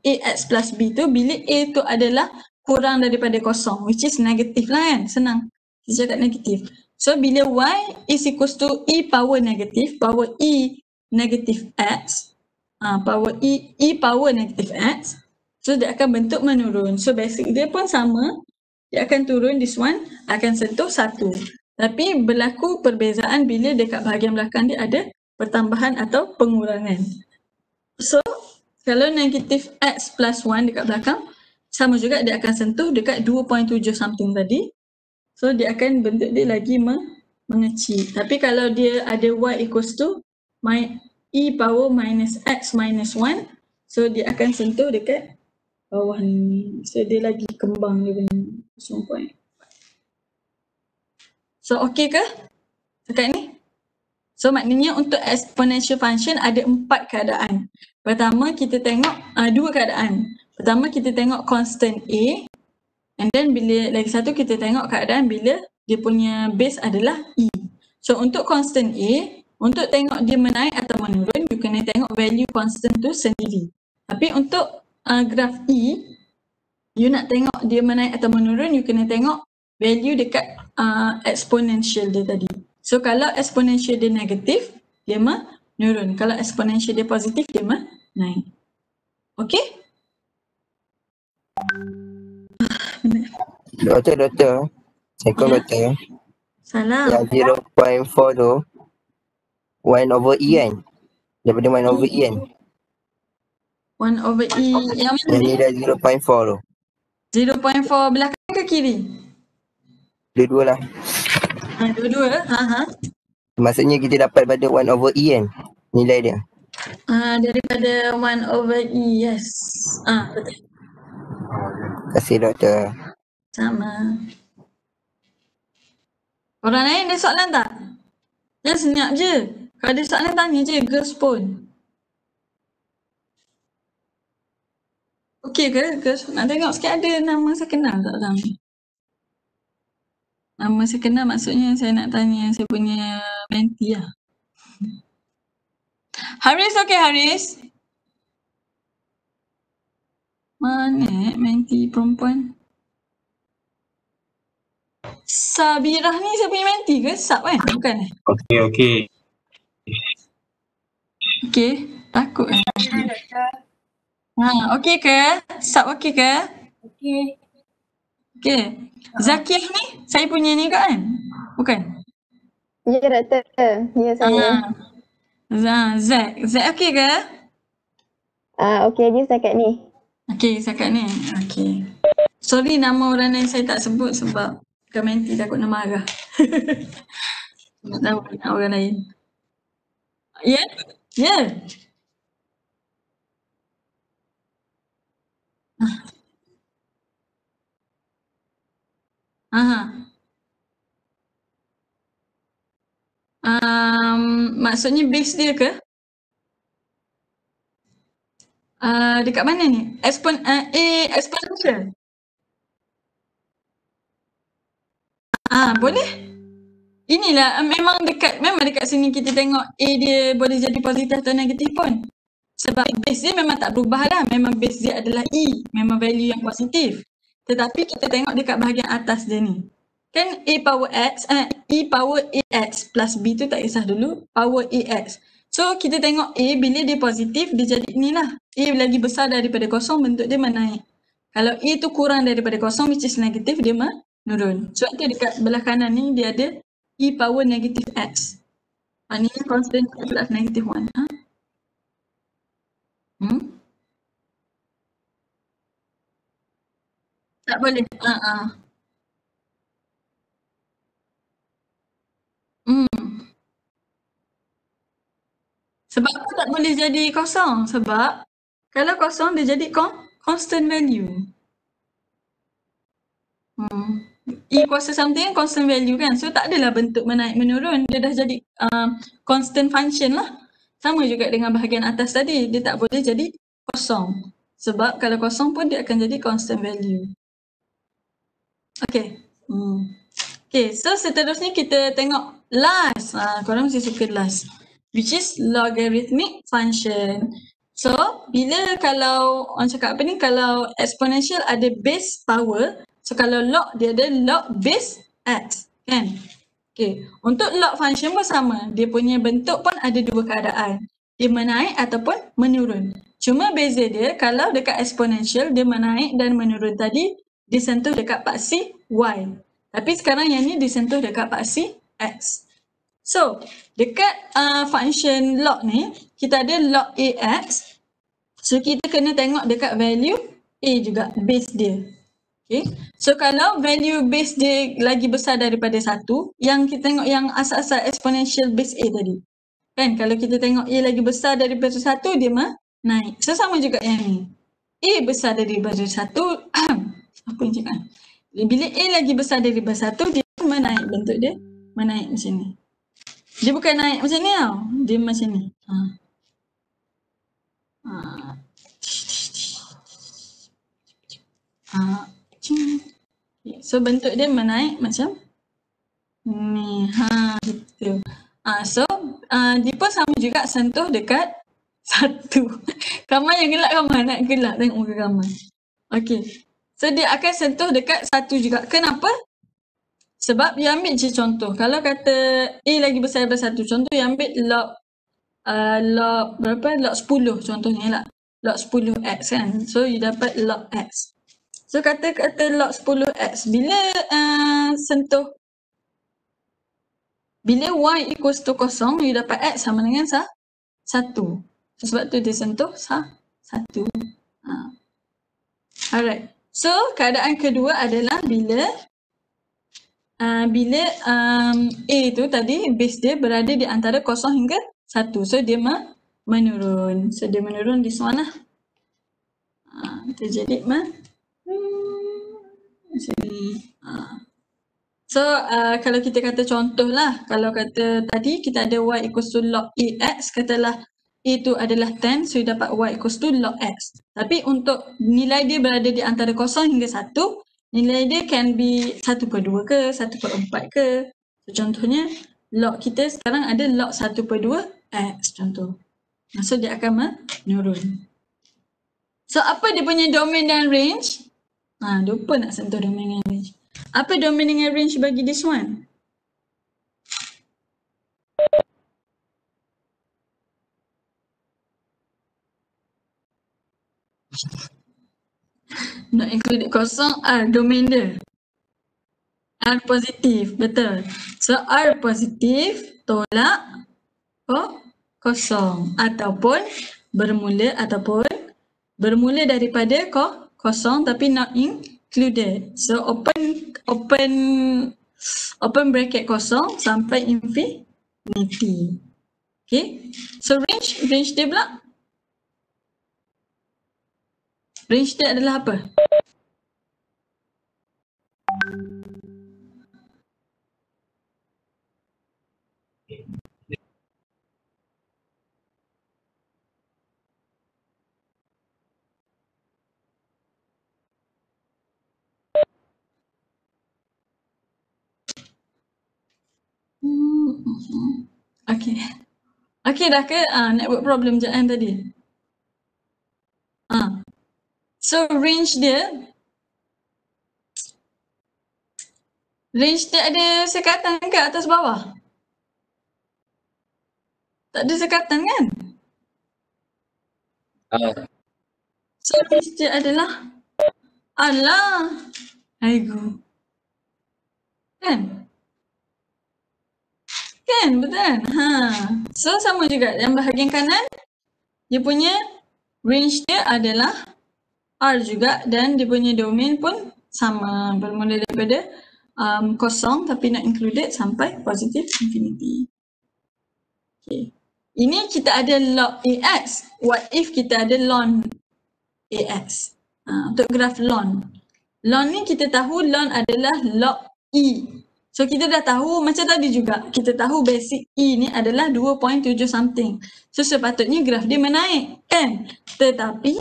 AX plus B tu, bila A tu adalah kurang daripada 0, which is negatif lah kan, senang. Kita cakap negatif. So bila Y is equals to E power negatif, power E negatif X, power E power negatif X, so dia akan bentuk menurun. So basic dia pun sama, dia akan turun, this one akan sentuh 1. Tapi berlaku perbezaan bila dekat bahagian belakang dia ada pertambahan atau pengurangan. So Kalau negatif X plus 1 dekat belakang, sama juga dia akan sentuh dekat 2.7 something tadi. So dia akan bentuk dia lagi mengecil. Tapi kalau dia ada Y equals to E power minus X minus 1, so dia akan sentuh dekat bawah ni. So dia lagi kembang dia punya 0.4. So okey ke? Dekat ni? So maknanya untuk exponential function ada 4 keadaan. Pertama kita tengok 2 keadaan. Pertama kita tengok constant A, and then bila lagi satu kita tengok keadaan bila dia punya base adalah E. So untuk constant A, untuk tengok dia menaik atau menurun, you kena tengok value constant tu sendiri. Tapi untuk graf E, you nak tengok dia menaik atau menurun, you kena tengok value dekat exponential dia tadi. So kalau exponential dia negatif, dia menurun. Kalau exponential dia positif, dia naik. Okay? Doktor. Assalamualaikum doktor. Salam. Yang 0.4 tu 1 over E kan? Daripada 1 over E kan? 1 over E yang mana Yang ni? nilai 0.4 tu. 0.4 belakang ke kiri? Dua-dua lah. Dua-dua. Maksudnya kita dapat pada 1 over E kan? Nilai dia. Daripada 1 over E, yes. Betul. Terima kasih doktor. Sama. Orang lain ada soalan tak? Jangan senyap je. Kalau ada soalan tanya je, girls pun. Okey ke girls? Nak tengok sikit ada nama saya kenal tak dalam ni? Nama saya kenal maksudnya saya nak tanya saya punya mentee lah. Haris okey Haris? Mana mentee perempuan? Sabirah ni saya punya mentee ke? Sab kan? Bukan eh? Okey. Okey, takut kan? Okey ke? Sab okey ke? Okey. Zakiah ni saya punya ni kan? Bukan? Ya doktor, ya saya. Zack okey ke? Okey je setakat ni. Okey, setakat ni. Okey. Sorry nama orang lain saya tak sebut sebab komenti takut nak marah. Nama orang lain. Ya? Ya. Maksudnya base dia ke? Dekat mana ni? Exponential. Boleh. Inilah memang dekat sini kita tengok A dia boleh jadi positif atau negatif pun. Sebab base dia memang tak berubah lah. Memang base dia adalah E. Memang value yang positif. Tetapi kita tengok dekat bahagian atas dia ni. Kan A power X, E power AX plus B tu tak kisah dulu. Power AX. So kita tengok A bila dia positif dia jadi inilah. A lagi besar daripada kosong bentuk dia menaik. Kalau A tu kurang daripada kosong which is negatif dia menurun. So itu dekat belah kanan ni dia ada E power negative X. Maknanya constant plus negative 1. Tak boleh. Sebab apa tak boleh jadi kosong? Sebab kalau kosong dia jadi constant value. E kuasa something constant value kan. So tak adalah bentuk menaik menurun. Dia dah jadi constant function lah. Sama juga dengan bahagian atas tadi. Dia tak boleh jadi kosong. Sebab kalau kosong pun dia akan jadi constant value. Okay. Okay, so seterusnya kita tengok last. Korang mesti suka last. Which is logarithmic function. So, bila kalau orang cakap apa ni, kalau exponential ada base power, so kalau log dia ada log base x, kan? Okay, untuk log function pun sama. Dia punya bentuk pun ada dua keadaan. Dia menaik ataupun menurun. Cuma beza dia, kalau dekat exponential, dia menaik dan menurun tadi, disentuh dekat paksi y. Tapi sekarang yang ni disentuh dekat paksi x. So, dekat function log ni, kita ada log AX So kita kena tengok dekat value A juga, base dia. Okay. So kalau value base dia lagi besar daripada 1, yang kita tengok yang asal-asal exponential base A tadi. Kan kalau kita tengok A lagi besar daripada 1, dia naik. So sama juga yang ni. A besar daripada 1, apa yang cakap? Bila A lagi besar daripada 1, dia menaik, bentuk dia menaik macam ni. Dia bukan naik macam ni tau. Dia macam ni. So bentuk dia menaik macam ni. Gitu. So dia pun sama juga sentuh dekat 1. Kamal yang gelap, Kamal nak gelap tengok muka Kamal. Okay. So dia akan sentuh dekat 1 juga. Kenapa? Sebab you ambil je contoh. Kalau kata A lagi besar daripada 1, contoh you ambil log berapa? Log 10 contohnya lah. Log 10x kan. So you dapat log x. So kata log 10x. Bila sentuh, bila y equals to 0, you dapat x sama dengan 1. So, sebab tu dia sentuh 1. Alright. So keadaan kedua adalah bila A tu tadi base dia berada di antara 0 hingga 1. So dia menurun. So dia menurun di sana lah. Kita jadi macam ni. So kalau kita kata contoh lah, kalau kata tadi kita ada y equals to log ax, katalah A tu adalah 10, so you dapat y equals to log x. Tapi untuk nilai dia berada di antara 0 hingga 1, nilai dia can be 1/2 ke, 1/4 ke. So contohnya, log kita sekarang ada log 1/2 x contoh. So dia akan menurun. So apa dia punya domain dan range? Lupa nak sentuh domain dan range. Apa domain dengan range bagi this one? Not included kosong, R domain dia. R positif, betul. So R positif tolak kosong ataupun bermula daripada kosong tapi not included. So open bracket kosong sampai infinity. Okay. So range dia pula. Range dia adalah apa? Okay. Okay dah ke? Network problem je kan tadi? So range dia ada sekatan ke atas bawah? Tak ada sekatan kan? So range dia adalah aigo. Kan? Kan, betul? So sama juga yang bahagian kanan, dia punya range dia adalah R juga dan dia punya domain pun sama, bermula daripada kosong tapi not included sampai positive infinity. Okay. Ini kita ada log AX. What if kita ada ln AX? Untuk graf ln. Ln ni kita tahu ln adalah log E. So kita dah tahu macam tadi juga. Kita tahu basic E ni adalah 2.7 something. So sepatutnya graf dia menaik kan? Tetapi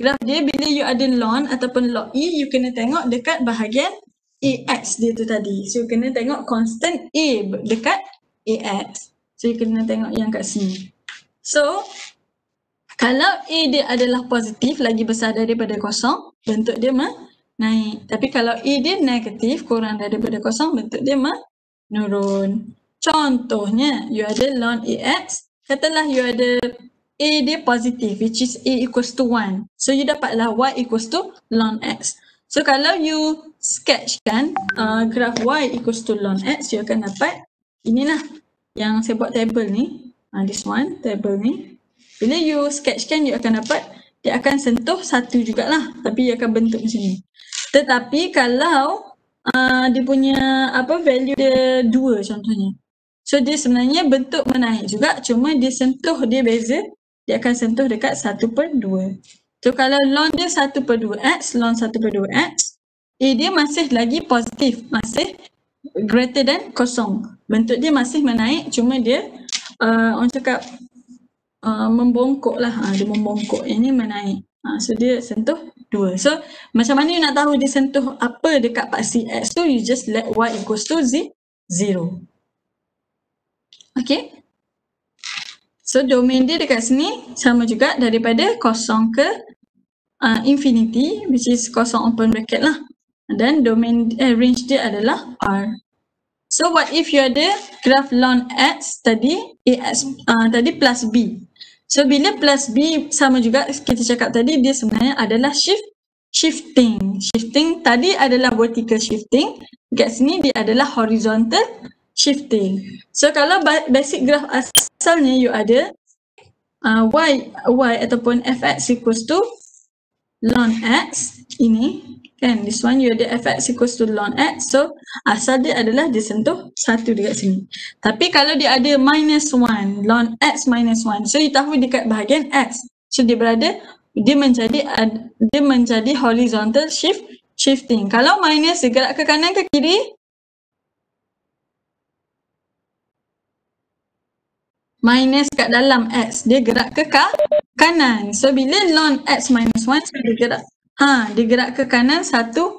graf dia bila you ada ln ataupun log E, you kena tengok dekat bahagian AX dia tu tadi. So you kena tengok constant A dekat AX. So you kena tengok yang kat sini. So kalau A dia adalah positif lagi besar daripada kosong, bentuk dia naik. Tapi kalau A dia negatif kurang daripada kosong, bentuk dia menurun. Contohnya you ada ln AX, katalah you ada A dia positif which is A equals to 1. So you dapatlah Y equals to ln X. So kalau you sketchkan graf Y equals to ln X, you akan dapat inilah yang saya buat table ni. This one, table ni. Bila you sketchkan, you akan dapat dia akan sentuh 1 jugalah, tapi dia akan bentuk macam ni. Tetapi kalau dia punya value dia 2 contohnya, so dia sebenarnya bentuk menaik juga, cuma dia sentuh dia beza, dia akan sentuh dekat 1/2. So kalau ln dia 1/2x, ln 1/2x, dia masih lagi positif, masih greater than kosong. Bentuk dia masih menaik, cuma dia orang cakap membongkok lah, dia membongkok, ini menaik. So dia sentuh 2. So macam mana you nak tahu dia sentuh apa dekat paksi X tu, you just let Y equals to 0. Okay. So domain dia dekat sini sama juga daripada kosong ke infinity, which is kosong open bracket lah. Dan domain range dia adalah R. So what if you ada graf ln X tadi, AX tadi plus B. So bila plus B sama juga kita cakap tadi, dia sebenarnya adalah shifting. Shifting tadi adalah vertical shifting, dekat sini dia adalah horizontal shifting. So kalau basic graph asalnya you ada y ataupun fx equals to ln x, ini kan, this one you ada fx equals to ln x, so asal dia adalah dia sentuh 1 dekat sini. Tapi kalau dia ada minus 1, ln x minus 1, so you tahu dekat bahagian x, so dia menjadi horizontal shifting. Kalau minus dia gerak ke kanan ke kiri? Minus kat dalam x, dia gerak ke kanan. So bila ln x minus 1, so dia gerak ke kanan satu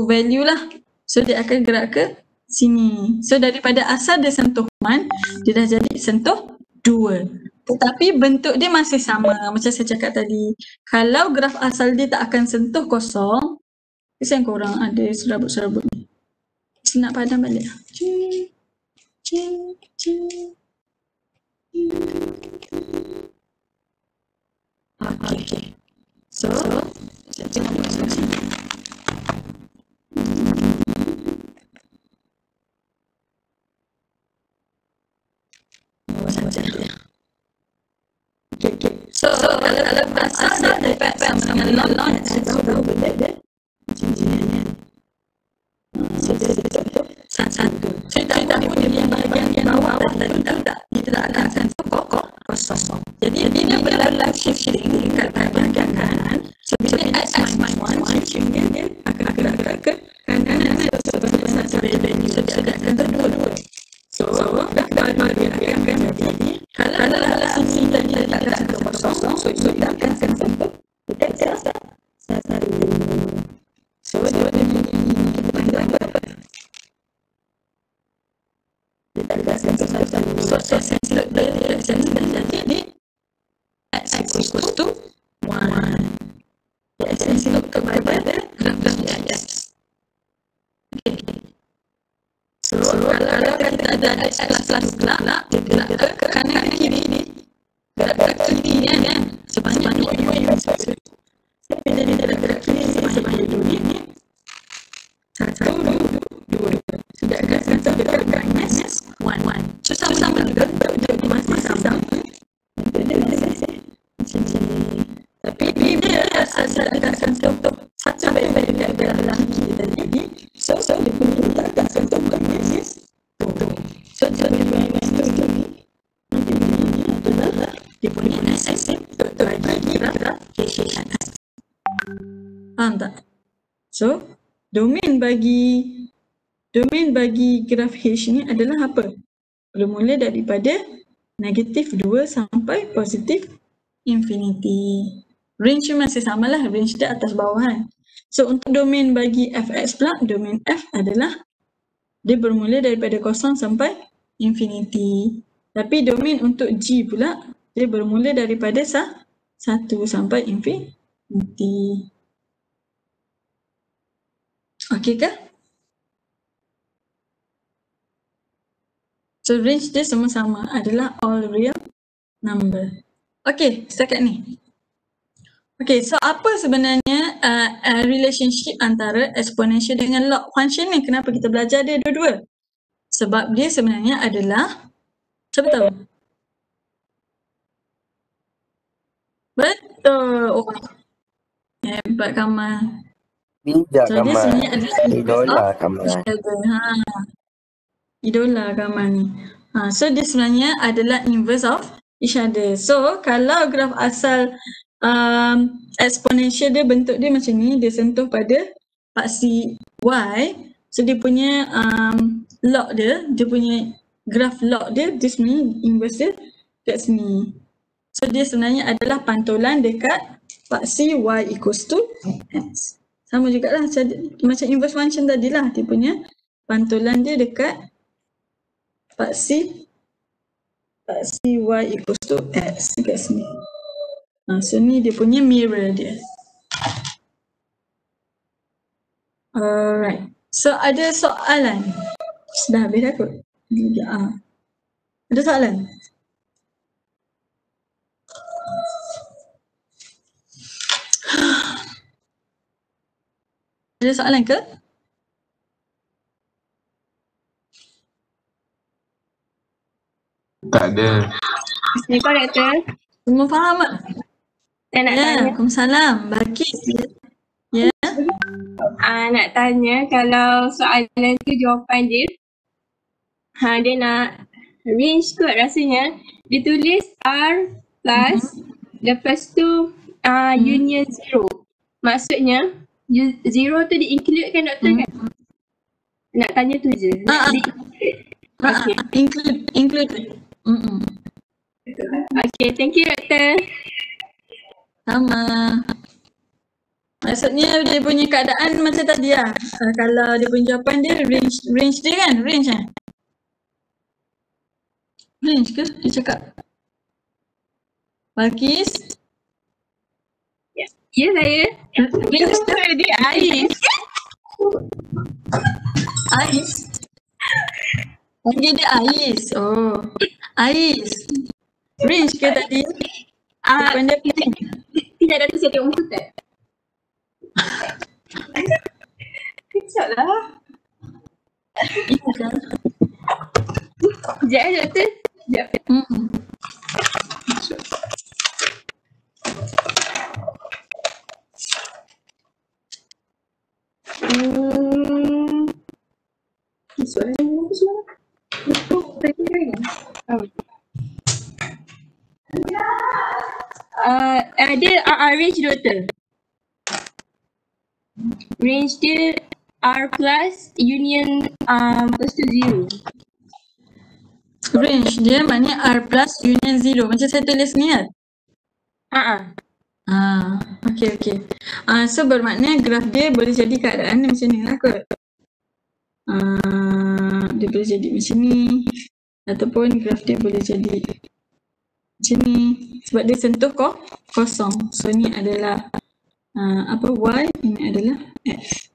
value lah. So dia akan gerak ke sini. So daripada asal dia sentuh 1, dia dah jadi sentuh 2. Tetapi bentuk dia masih sama macam saya cakap tadi. Kalau graf asal dia tak akan sentuh kosong, kesian korang ada serabut-serabut ni. Saya nak padam balik. Okay. So, saya tengok masuk sini. Okay. So kalau asal dia dapat sama dengan ln, saya tahu benda dia macam ni. So dia contoh satu. Saya tak tahu dia bahagian bawah tadi tak. Dia tak akan sentuh kosong. Jadi dia berlalu shifting dekat bahagian kanan. So bila x minus 1, shifting dia akan gerak ke kanan. So satu value, so dia akan sentuh 2. So baru dia akan jadi. Kalau sisi tadi tak sentuh kosong, so dia akan sentuh dekat satu. So dia kita panggil apa? Dia tak ada sentuh satu. So sentuh dia jadi x equals to 1. X equals to pada graf x. Okay. So kalau kita ada x plus pula, dia gerak ke kanan ke kiri ni. Gerak ke kiri kan. Sepanjang 2 so bila dia gerak ke kiri sepanjang 2 ni. 1, 2. So dia akan sentuh dekat minus 1. So sama-sama juga dia masih sama. Dia masih macam ni. Tapi dia asal akan sentuh satu sampai dekat dalam kiri tadi. So dia punya tak akan sentuh minus 2. So dia punya minus 2 ni. Nanti ini adalah dia punya minus 1 bagi graf H. Faham tak? So domain bagi graf H ni adalah apa? Bermula daripada negatif 2 sampai positif infinity. Range masih samalah, range dia atas bawah kan. So untuk domain bagi fx pula, domain f adalah dia bermula daripada 0 sampai infinity. Tapi domain untuk g pula, dia bermula daripada 1 sampai infinity. Okey ke? So range dia sama-sama adalah all real number. Okey, setakat ni. Okey, so apa sebenarnya relationship antara exponential dengan log function ni? Kenapa kita belajar dia dua-dua? Sebab dia sebenarnya adalah, siapa tahu? Betul. Betul. Oh, hebat Kamal. Bijak So dia Kamal. sebenarnya adalah inverse Idola of Kamal. each other. Idola Kamal ni. So dia sebenarnya adalah inverse of each other. So kalau graf asal exponential dia bentuk dia macam ni, dia sentuh pada paksi y. So dia punya log dia punya graf log dia sebenarnya inverse dia kat sini. So dia sebenarnya adalah pantulan dekat paksi y equals to x. Sama jugalah macam inverse function tadi lah. Dia punya pantulan dia dekat paksi y equals to x dekat sini. So ni dia punya mirror dia. Alright. So ada soalan? Dah habis dah kot. Ada soalan? Ada soalan ke? Tak ada. Assalamualaikum Doktor. Semua faham tak? Saya nak Ya, tanya. Waalaikumsalam. Balkis. Ya. Nak tanya kalau soalan tu jawapan dia. Dia nak range kot rasanya. Dia tulis R plus lepas tu union 0. Maksudnya zero tu di-include kan Doktor kan? Nak tanya tu je. Okay. Include. Okay, thank you Doktor. Sama. Maksudnya dia punya keadaan macam tadi lah. Kalau dia punya jawapan dia range dia kan? Range kan? Range ke? Dia cakap. Balkis? Ya saya. Range ke? Dia Ais. Ais? Panggil dia Ais. Oh. Ais. Range ke tadi? Jawapan dia range. Tidak ada tu saya tengok muka tak? Kejap lah. Itu kan? Sekejap Doktor. Sekejap. Suara apa suara? Tadi kan? Dia range Doktor. Range dia R plus union lepas tu 0. Range dia maknanya R plus union 0. Macam saya tulis ni kan? Okay. So bermakna graf dia boleh jadi keadaan macam ni lah kot. Dia boleh jadi macam ni. Ataupun graf dia boleh jadi macam ni. Sebab dia sentuh kosong. So ni adalah y, ini adalah x.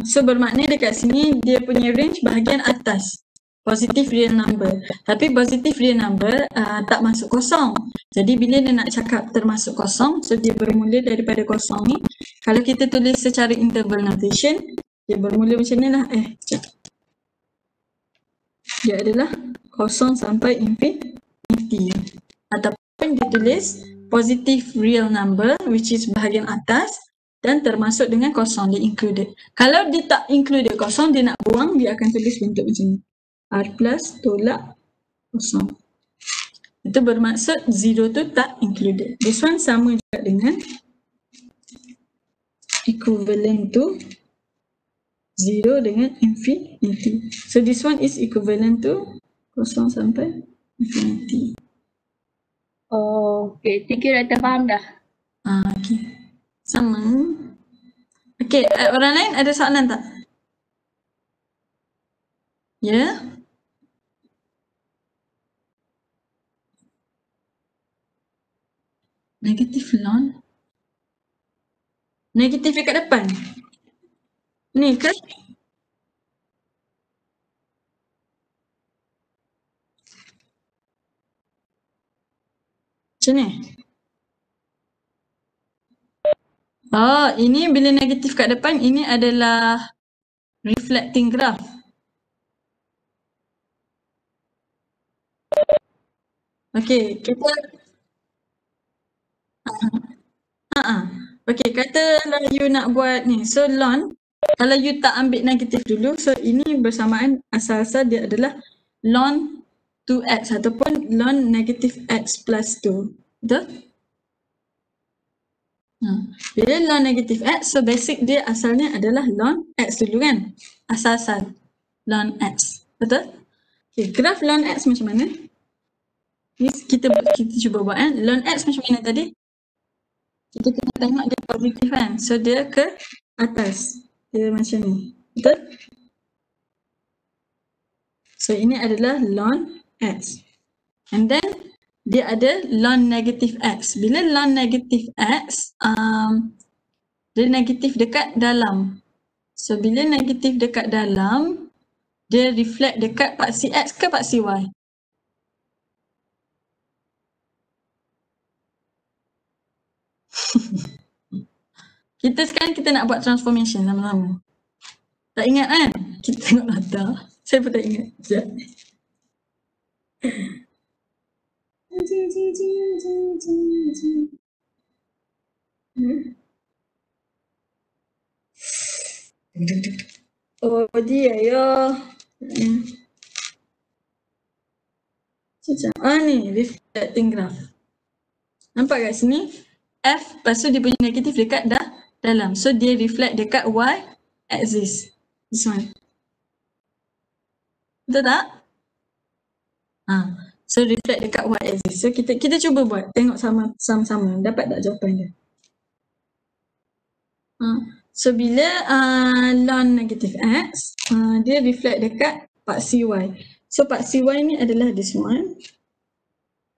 So bermakna dekat sini dia punya range bahagian atas. Positive real number. Tapi positive real number tak masuk kosong. Jadi bila dia nak cakap termasuk kosong, so dia bermula daripada kosong ni. Kalau kita tulis secara interval notation, dia bermula macam ni lah. Dia adalah kosong sampai infinity. Ataupun dia tulis positive real number which is bahagian atas dan termasuk dengan kosong, dia included. Kalau dia tak included kosong, dia nak buang, dia akan tulis bentuk macam ni. R plus tolak kosong. Itu bermaksud 0 tu tak included. This one sama juga dengan equivalent to 0 dengan infinity. So this one is equivalent to kosong sampai infinity. Oh, okay. Thank you Doktor, faham dah. Okay. Sama. Okay, orang lain ada soalan tak? Ya? Negatif lon. Negatif dekat depan. Ni ke? Macam ni? Oh, ini bila negatif kat depan, ini adalah reflecting graph. Okay, kita Okay, katalah you nak buat ni. So ln, kalau you tak ambil negatif dulu, so ini bersamaan asal-asal dia adalah ln 2x ataupun ln negatif x plus 2. Betul? Bila ln negatif x, so basic dia asalnya adalah ln x dulu kan? Asal-asal ln x. Betul? Okay, graf ln x macam mana? Ni kita cuba buat kan? Ln x macam mana tadi? Kita kena tengok dia positif kan? So dia ke atas. Dia macam ni. Betul? So ini adalah ln x. And then dia ada ln negatif x. Bila ln negatif x, dia negatif dekat dalam. So bila negatif dekat dalam, dia reflect dekat paksi x ke paksi y? Kita nak buat transformation sama-sama. Tak ingat kan? Kita tengok nota. Saya pun tak ingat. Sekejap. Oh dia ya. Macam ni reflecting graph. Nampak kat sini? F, lepas tu dia punya negatif dekat dalam. So dia reflect dekat y axis. This one. Betul tak? So reflect dekat y axis. So kita cuba buat. Tengok sama-sama. Dapat tak jawapan dia? So bila ln negatif x, dia reflect dekat paksi y. So paksi y ni adalah this one.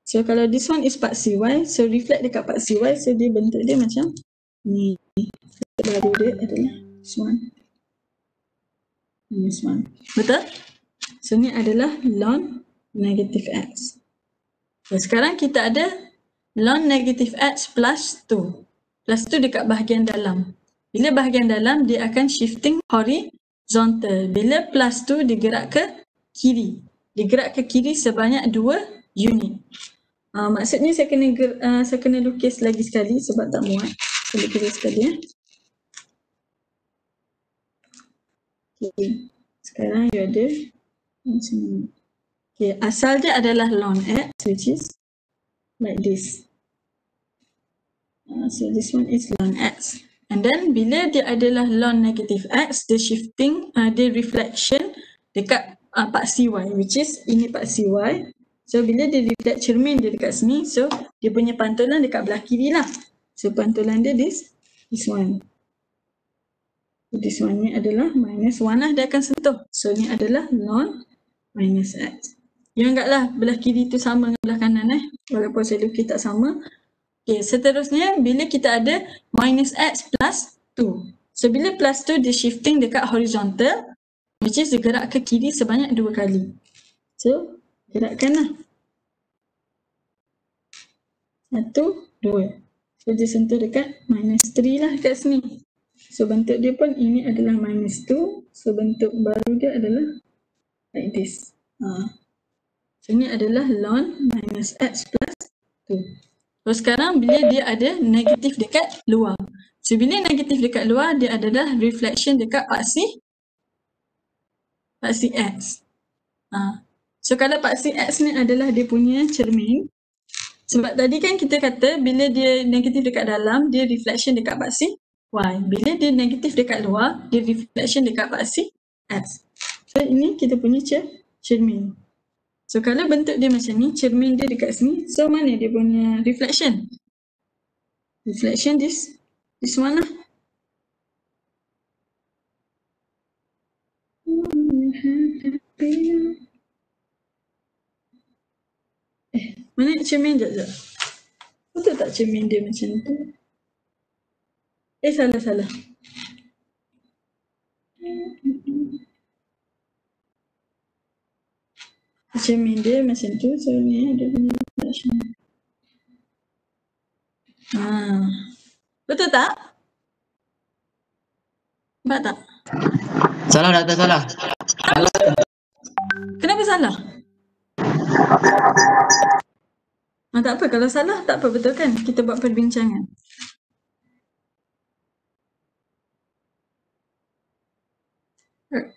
So kalau this one is paksi y, so reflect dekat paksi y, so dia bentuk dia macam ni. Baru dia adalah this one. This one. Betul? So ni adalah ln negatif x. So sekarang kita ada ln negatif x plus 2. Plus 2 dekat bahagian dalam. Bila bahagian dalam, dia akan shifting horizontal. Bila plus 2 digerak ke kiri. Digerak ke kiri sebanyak 2 unit. Maksudnya saya kena lukis lagi sekali sebab tak muat. Saya lukis sekali Okay. Sekarang you ada macam ni. Okay. Asal dia adalah ln x, which is like this. So this one is ln x. And then bila dia adalah ln negatif x, dia shifting, dia reflection dekat paksi y, which is ini paksi y. So bila dia reflect cermin dia dekat sini, so dia punya pantulan dekat belah kiri lah. So pantulan dia this one. So this one ni adalah minus 1 lah, dia akan sentuh. So ni adalah ln minus x. You anggaplah belah kiri tu sama dengan belah kanan walaupun saya lukis tak sama. Okay, seterusnya bila kita ada minus x plus 2. So bila plus 2 dia shifting dekat horizontal, which is dia gerak ke kiri sebanyak 2 kali. So gerakkan lah. 1, 2. So dia sentuh dekat minus 3 lah kat sini. So bentuk dia pun ini adalah minus 2. So bentuk baru dia adalah like this. So ni adalah ln minus x plus 2. So sekarang bila dia ada negatif dekat luar. So bila negatif dekat luar, dia adalah reflection dekat paksi x. So kalau paksi x ni adalah dia punya cermin. Sebab tadi kan kita kata bila dia negatif dekat dalam, dia reflection dekat paksi y. Bila dia negatif dekat luar, dia reflection dekat paksi x. So ini kita punya cermin. So kalau bentuk dia macam ni, cermin dia dekat sini, so mana dia punya reflection? Reflection this one lah. Mana cermin sekejap. Betul tak cermin dia macam tu? Salah. Cermin dia macam tu, so ni ada punya reflection. Betul tak? Nampak tak? Salah data salah. Kenapa salah? Tak apa, kalau salah tak apa, betul kan? Kita buat perbincangan.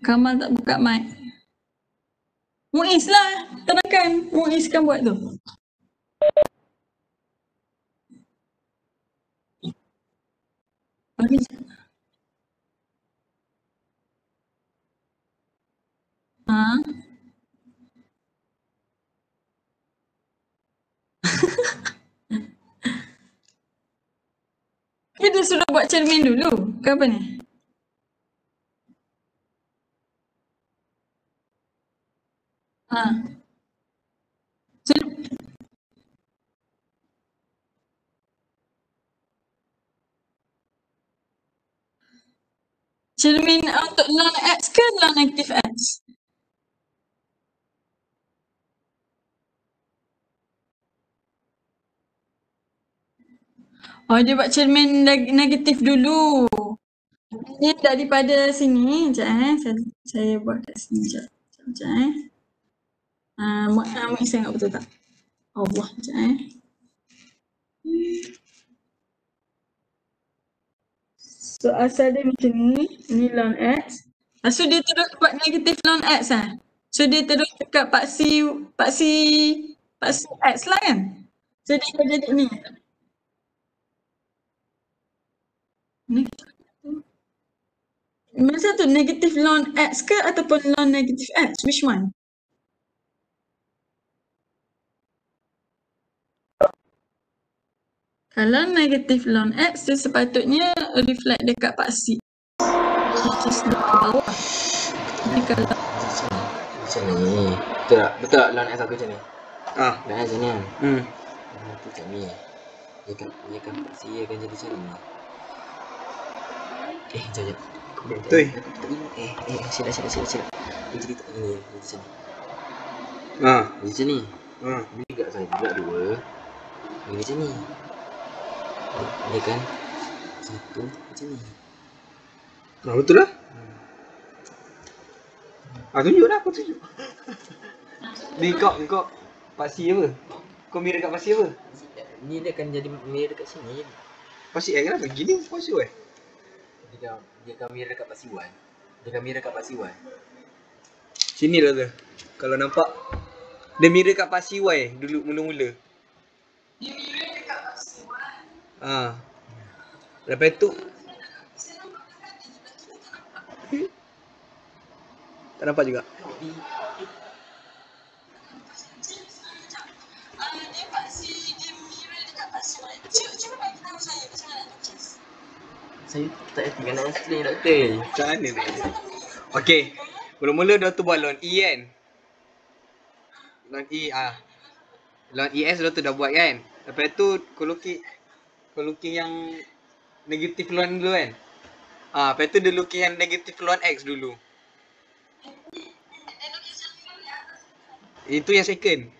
Kamal tak buka mic. Muiz lah, terangkan. Muiz kan buat tu. Bagi. Ha? Dia sudah buat cermin dulu. Ke apa ni? Ha. Cermin untuk non-X ke non-active X? Oh, dia buat cermin negatif dulu. Ni daripada sini. Sekejap saya buat kat sini. Sekejap Mak saya ingat betul tak? Allah, sekejap So asal dia macam ni ln X. Lepas tu dia terus buat negatif ln X lah. So dia terus dekat paksi X lah kan? So dia akan jadi ni. Mana satu? Negatif ln X ke ataupun ln negatif X? Which one? Kalau negatif ln X, dia sepatutnya reflect dekat paksi. Which is dekat bawah. Jadi kalau Macam ni. Betul tak? Betul tak ln X aku macam ni? Ln X macam ni kan? Nanti macam ni. Dia kan paksi dia akan jadi macam ni. Sekejap. Betul. Silap. Dia jadi tak ini. Dia macam ni. Ha. Dia macam ni. Ni juga saya juga dua. Dia macam ni. Dia kan satu macam ni. Betul lah. Tunjuk lah, aku tunjuk. Ni kau pasti apa? Kau mirror kat pasti apa? Ni dia akan jadi mirror dekat sini. Pasti X kenapa? Gini pasti Y. Dia akan mirror dekat pasti Y. Dia akan mirror kat pasti Y. Sini lah tu. Kalau nampak dia mirror kat pasti Y dulu mula-mula. dia mirror dekat paksi Y. Lepas tu tak nampak juga. Dia paksi, dia mirror dekat paksi Y. Cuba bagi tahu saya macam mana nak lukis. Saya tak erti kan nak explain doktor. Macam mana ni? Okey. Mula-mula doktor buat lon E kan? Lon E lon ES doktor dah buat kan? Lepas tu kau lukis yang negatif lon dulu kan? Lepas tu dia lukis yang negatif lon X dulu. Itu yang second.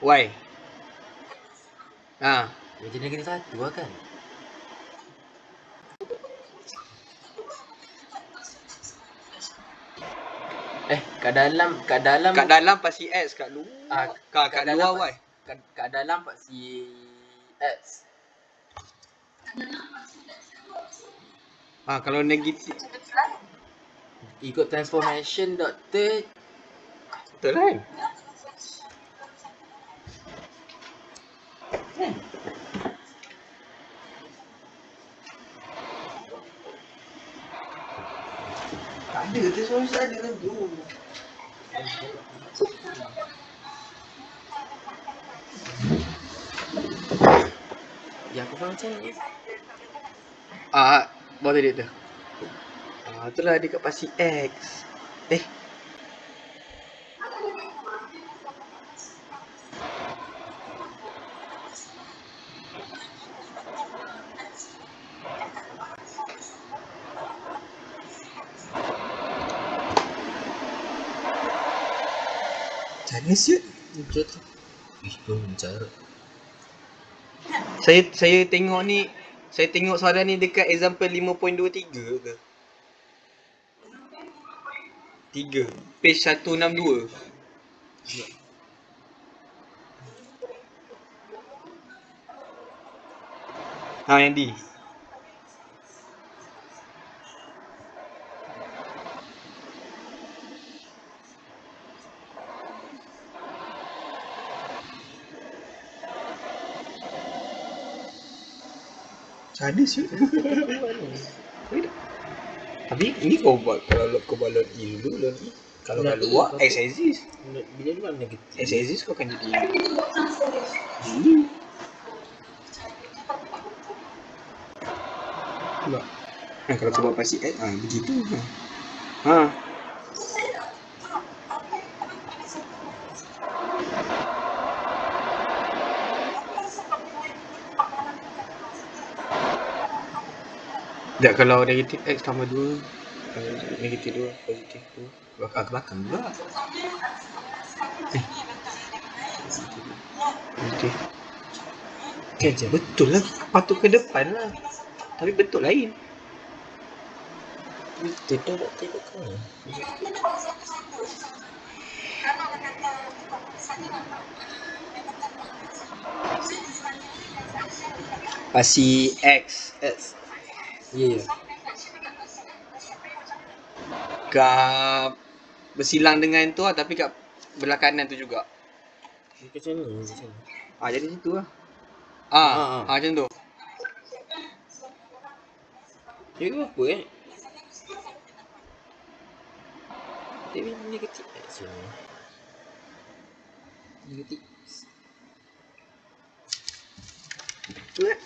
Y. Dia jadi negatif satu lah kan? Kat dalam pasti X, kat luar. kat Kat dalam luar Y. kat dalam paksi X. Kalau negatif Ikut transformation doktor. betul kan? Tak ada, dia selalu ada kan tu. Yang aku faham macam ni. Bawah tadi tu. Itulah dia kat pasti X. Macam mana siut? Macam tu. Itu cara. Saya tengok ni, saya tengok soalan ni dekat example 5.23 ke? 3, page 162. Yang D. Ada sih. Tapi ini kau buat kalau kau buat load in dulu load in. Kalau kat luar X exist. Bila di mana negatif? X exist kau akan jadi Nampak? Kalau kau buat pasti X, begitu. Tak, kalau negatif X tambah 2, negatif 2, positif 2, bakal ke belakang juga. Positif. Betul lah, patut ke depan lah. Tapi betul lain. Tidak kau. Pasti X. Ya. Kat bersilang dengan tu lah, tapi kat belah kanan tu juga. Macam ni. Jadi situ lah. Macam tu. Itu apa Tapi negatif sini. Negatif. Tu lah.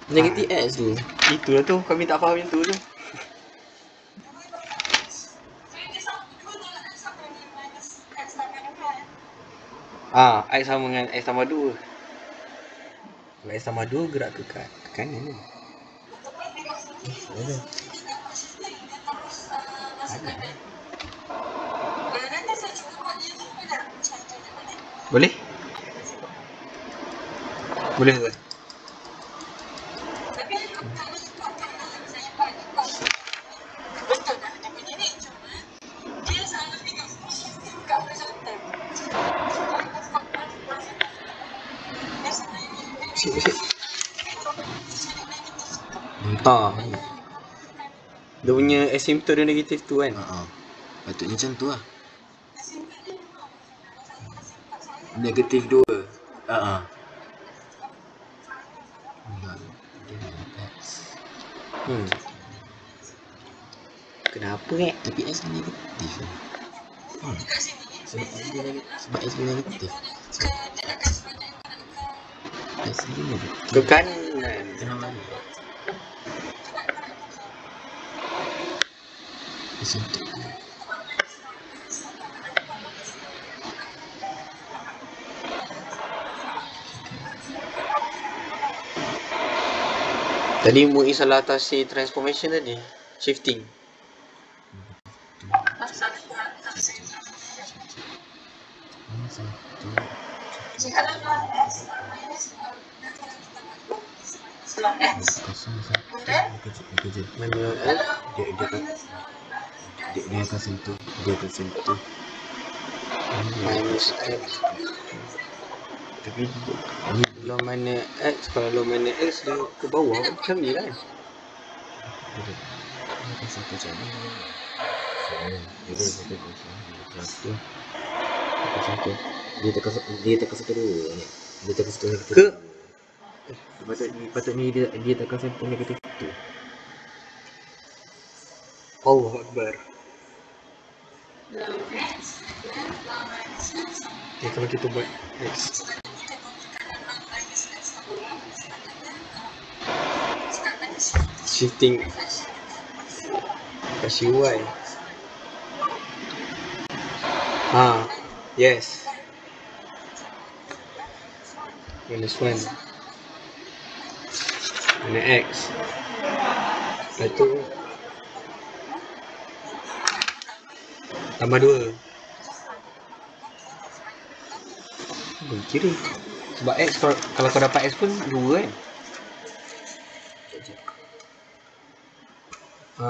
Negatif X tu. Itulah tu, kami tak faham yang tu. X sama dengan X tambah 2. Kalau X tambah 2 gerak ke kanan ni. Boleh? Boleh ke? Dia punya asymptote dia negatif tu kan? Patutnya macam tu lah. Negatif 2. Kenapa Tapi S ni negatif. Sebab S ni negatif. S ni negatif. ke kanan? Kenapa ni? Asymptote. Tadi Mu'i salah atas si transformation tadi. Shifting. Manual L. Dia akan sentuh. Minus X. Tapi law mana X, kalau law mana X dia ke bawah macam ni kan? Dia akan sentuh macam ni. Dia tekan satu dua ni. Dia tekan satu negatif. Ke? Patutnya dia tekan satu negatif tu. Allah Akbar. Okay, kalau kita buat X. Shifting. Kasih Y. Yes. Minus 1. Minus X. Lepas tu tambah 2. Kira sebab X kalau kau dapat X pun 2 kan. Kalau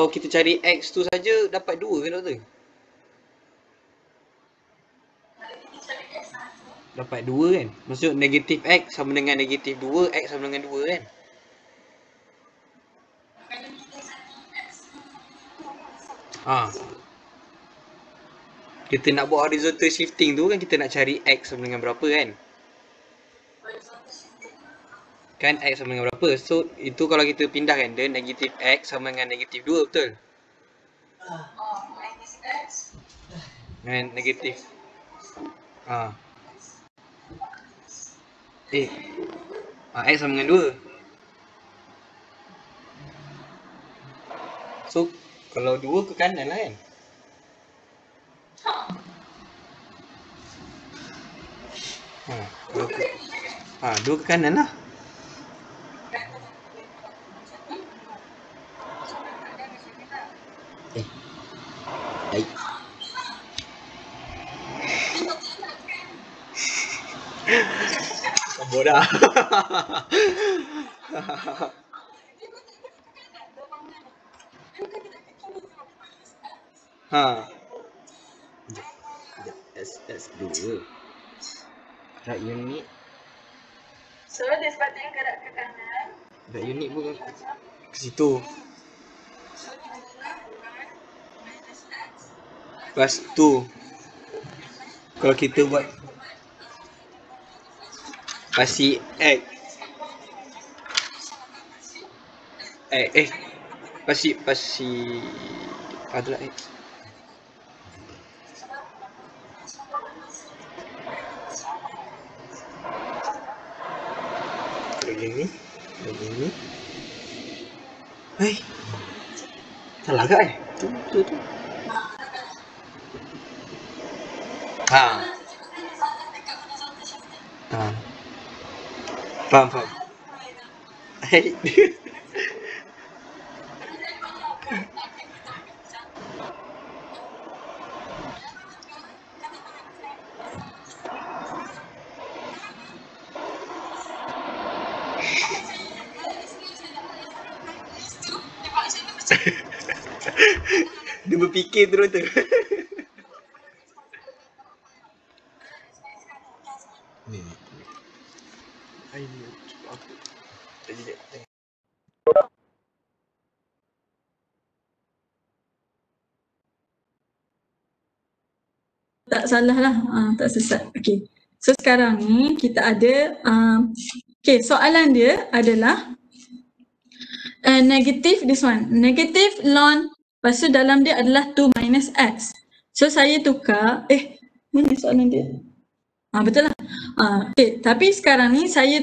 kita cari X tu saja dapat 2 ke doktor? Dapat 2 kan? Maksud negatif X sama dengan negatif 2, X sama dengan 2 kan? Kita nak buat horizontal shifting tu kan kita nak cari X sama dengan berapa kan? Kan X sama dengan berapa? So itu kalau kita pindahkan dia negatif X sama dengan negatif 2 betul? Dengan negatif X sama dengan 2. So kalau 2 ke kanan lah kan? 2 ke kanan lah. Baik. Bodoh. SS2 gerak unit. So dia sepatutnya gerak ke kanan. Gerak unit pun ke situ. Lepas tu kalau kita buat pasi X pasi adalah X. Begini. Salah ke Tu. Faham. Dia berfikir terus tu. Ni. Tak salah lah, tak sesat. Okay. So sekarang ni kita ada, soalan dia adalah negative this one. Negative ln, lepas tu dalam dia adalah 2 minus x. So saya tukar, mana soalan dia? Betul lah. Okay, tapi sekarang ni saya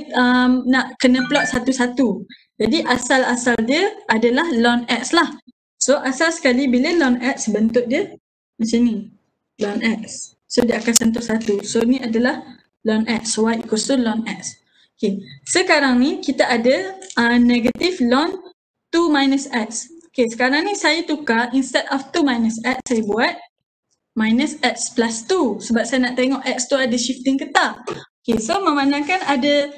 nak kena plot satu-satu. Jadi asal-asal dia adalah ln x lah. So asal sekali bila ln x bentuk dia macam ni. Ln x. So dia akan sentuh satu. So ni adalah ln x. Y equals to ln x. Okay. Sekarang ni kita ada negatif ln 2 minus x. Okay, sekarang ni saya tukar instead of 2 minus x saya buat minus x plus 2. Sebab saya nak tengok x tu ada shifting ke tak. Okay, so memandangkan ada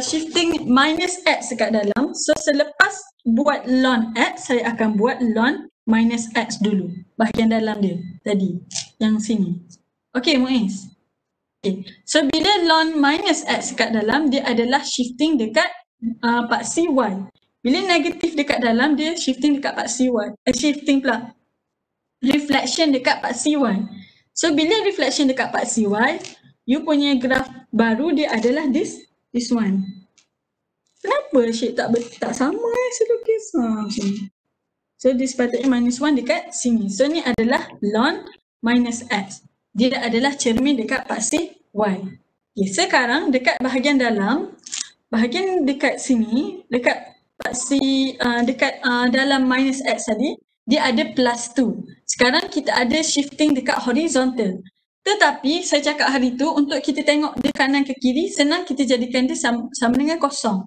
shifting minus x dekat dalam. So selepas buat ln x, saya akan buat ln minus x dulu. Bahagian dalam dia tadi. Yang sini. Okay Muiz. Okay. So bila ln minus x dekat dalam, dia adalah shifting dekat paksi y. Bila negatif dekat dalam, dia shifting dekat paksi y. Shifting pula. Reflection dekat paksi y. So bila reflection dekat paksi y, you punya graf baru dia adalah this one. Kenapa Syed tak sama selukis? Macam ni. So dia sepatutnya minus 1 dekat sini. So ni adalah ln minus x. Dia adalah cermin dekat paksi y. Okay, sekarang dekat bahagian dalam, bahagian dekat sini, dekat paksi, dalam minus x tadi, dia ada plus 2. Sekarang kita ada shifting dekat horizontal. Tetapi saya cakap hari tu untuk kita tengok dia kanan ke kiri, senang kita jadikan dia sama dengan kosong.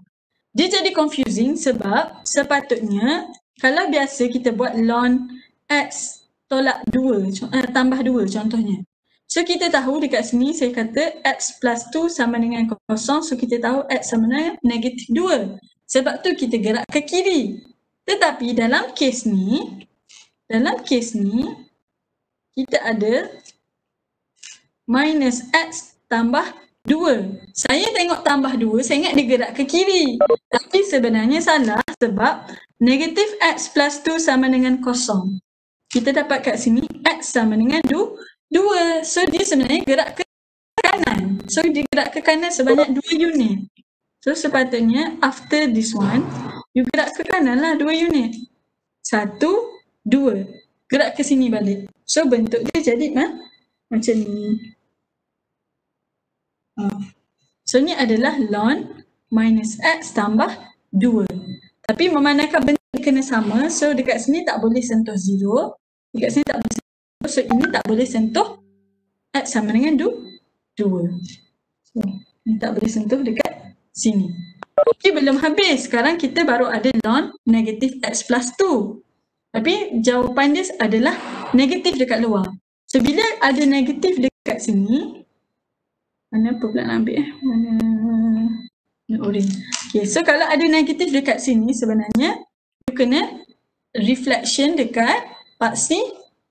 Dia jadi confusing sebab sepatutnya kalau biasa kita buat ln x tolak 2, tambah 2 contohnya. So kita tahu dekat sini saya kata x plus 2 sama dengan kosong. So kita tahu x sama dengan negatif 2. Sebab tu kita gerak ke kiri. Tetapi dalam kes ni kita ada minus x tambah 2. Saya tengok tambah 2, saya ingat dia gerak ke kiri. Tapi sebenarnya salah sebab negatif x plus 2 sama dengan kosong. Kita dapat kat sini x sama dengan 2. So dia sebenarnya gerak ke kanan. So dia gerak ke kanan sebanyak 2 unit. So sepatutnya after this one, you gerak ke kanan lah 2 unit. 1, 2. Gerak ke sini balik. So bentuk dia jadi macam ni. So ni adalah ln minus x tambah 2. Tapi memandangkan bentuk kena sama, so dekat sini tak boleh sentuh 0. Dekat sini tak boleh sentuh, so ini tak boleh sentuh x sama dengan 2. So ni tak boleh sentuh dekat sini. Okay, belum habis. Sekarang kita baru ada ln negatif x plus 2. Tapi jawapan dia adalah negatif dekat luar. So bila ada negatif dekat sini, mana apa pula nak ambil Mana orange. Okay, so kalau ada negatif dekat sini sebenarnya you kena reflection dekat paksi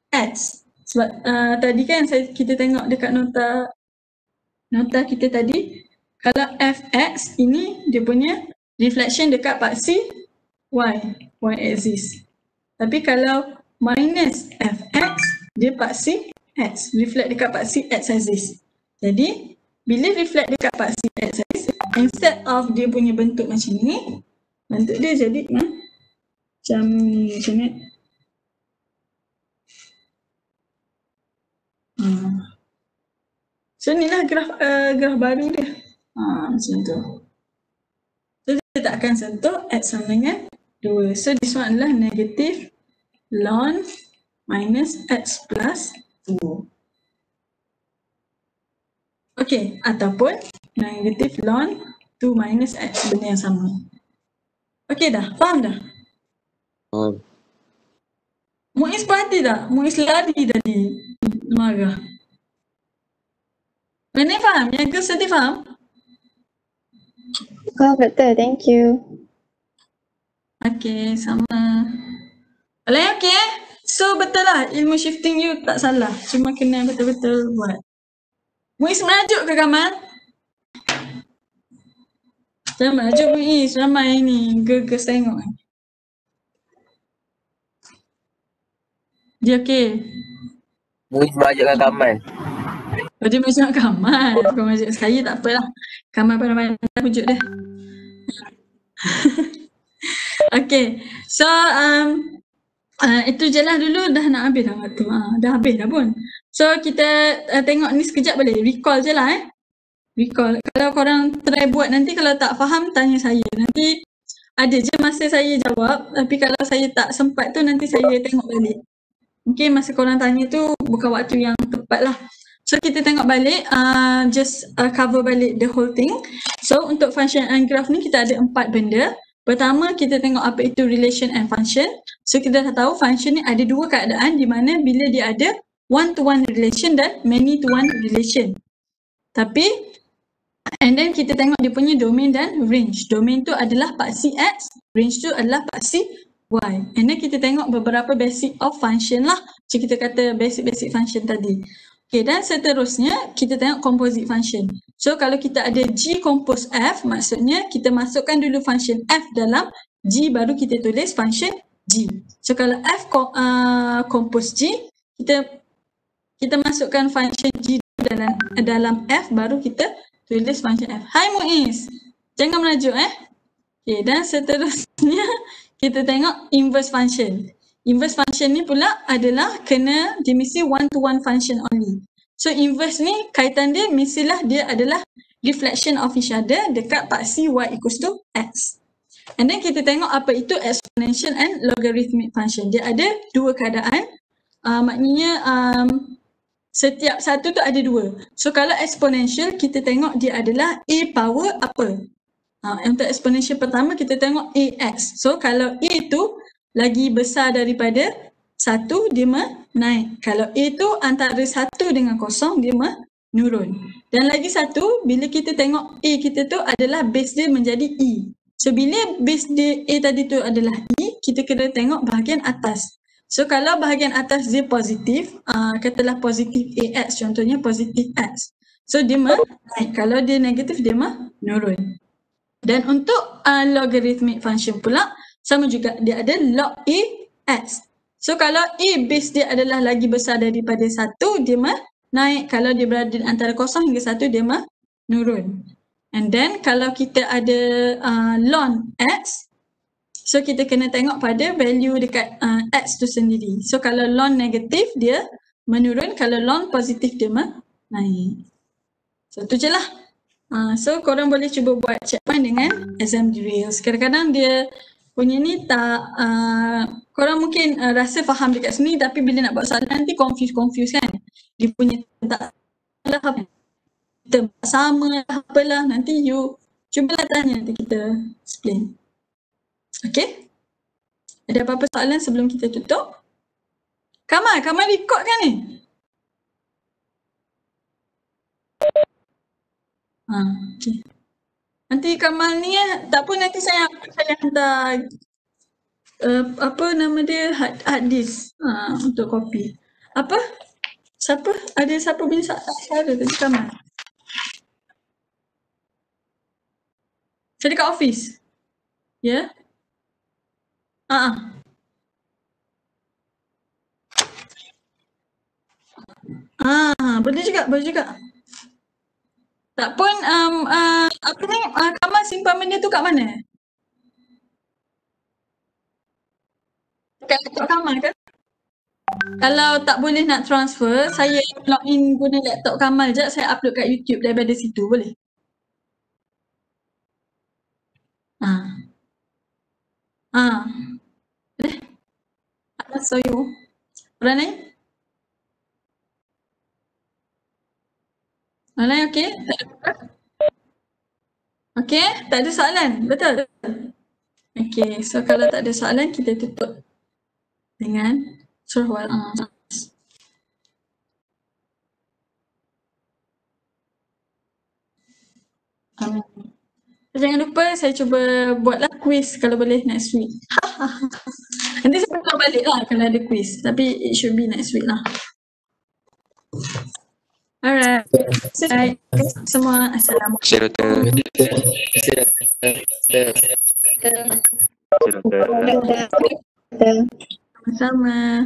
x. Sebab tadi kan kita tengok dekat nota kita tadi, kalau fx ini dia punya reflection dekat paksi y axis. Tapi kalau minus fx dia paksi x, reflect dekat paksi x axis. Jadi bila reflect dekat paksi x axis, instead of dia punya bentuk macam ni, bentuk dia jadi macam ni. So inilah graf baru dia. Macam tu. So dia tak akan sentuh x sama dengan 2. So this one adalah negatif ln minus x plus 2. Okay, ataupun negatif ln 2 minus x, benda yang sama. Okay dah, faham dah? Muiz perhati tak? Muiz lari tadi, marah. Mana faham? Yang girls tadi faham? Oh, betul. Thank you. Okay, sama. Kalau yang okay So betul lah, ilmu shifting you tak salah. Cuma kena betul-betul buat. Muiz merajuk ke Kamal? Jangan merajuk Muiz, ramai ni girls tengok. Dia okay? Muiz merajuk dengan Kamal. Oh, dia merajuk dengan Kamal. Bukan merajuk saya, tak apalah. Kamal pandai-pandai pujuk dia. Okay, so itu je lah dulu, dah nak habis dah waktu. Dah habis dah pun. So kita tengok ni sekejap boleh, recall je lah recall. Kalau korang try buat nanti, kalau tak faham tanya saya. Nanti ada je masa saya jawab, tapi kalau saya tak sempat tu nanti saya tengok balik. Mungkin masa korang tanya tu bukan waktu yang tepat lah. So kita tengok balik, just cover balik the whole thing. So untuk function and graph ni kita ada 4 benda. Pertama kita tengok apa itu relation and function. So kita dah tahu function ni ada 2 keadaan di mana bila dia ada one-to-one relation dan many-to-one relation. Tapi and then kita tengok dia punya domain dan range. Domain tu adalah paksi x, range tu adalah paksi y. And then kita tengok beberapa basic of function lah. So kita kata basic function tadi. Okay, dan seterusnya kita tengok composite function. So kalau kita ada G compose F, maksudnya kita masukkan dulu function F dalam G, baru kita tulis function G. So kalau F compose G, kita masukkan function G dalam F, baru kita tulis function F. Hai Muiz, jangan merajuk Okay, dan seterusnya kita tengok inverse function. Inverse function ni pula adalah kena dia mesti one-to-one function only. So inverse ni kaitan dia mestilah dia adalah reflection of each other dekat paksi y equals to x. And then kita tengok apa itu exponential and logarithmic function. Dia ada 2 keadaan. Maknanya setiap satu tu ada 2. So kalau exponential kita tengok dia adalah a power apa? Untuk exponential pertama kita tengok ax. So kalau a tu lagi besar daripada 1, dia naik. Kalau A tu antara 1 dengan 0 dia menurun. Dan lagi satu, bila kita tengok A kita tu adalah base dia menjadi E. So bila base dia A tadi tu adalah E, kita kena tengok bahagian atas. So kalau bahagian atas dia positif, katalah positif AX contohnya positif X. So dia naik. Kalau dia negatif dia menurun. Dan untuk logarithmic function pula sama juga, dia ada log A X. So kalau A base dia adalah lagi besar daripada 1, dia naik. Kalau dia berada antara 0 hingga 1, dia menurun. And then kalau kita ada ln X, so kita kena tengok pada value dekat X tu sendiri. So kalau ln negatif dia menurun, kalau ln positif dia naik. So tu je lah. So korang boleh cuba buat checkpoint dengan exam drills. Kadang-kadang dia punya ni tak, korang mungkin rasa faham dekat sini tapi bila nak buat soalan nanti confuse kan. Dia punya tak lah apa, kita sama lah apalah, nanti you cubalah tanya nanti kita explain. Okay? Ada apa-apa soalan sebelum kita tutup? Kamal record kan ni? Okay. Nanti Kamal ni tak apa, nanti saya hantar apa nama dia, hard disk untuk copy. Apa? Siapa? Ada siapa punya suara tadi? Kamal. Saya dekat office. Ya? Boleh juga. Tak pun apa ni, Kamal simpan benda tu kat mana? Dekat laptop Kamal ke? Kalau tak boleh nak transfer, saya login guna laptop Kamal je, saya upload kat YouTube daripada situ, boleh? Boleh? So you. Orang lain? Orang lain okey? Okey, tak ada soalan, betul? Okey, so kalau tak ada soalan kita tutup dengan surah Wal. Jangan lupa saya cuba buatlah quiz kalau boleh next week. Nanti saya buat balik lah kalau ada quiz. Tapi it should be next week lah. Alright. Terima kasih semua. Assalamualaikum. Sama-sama.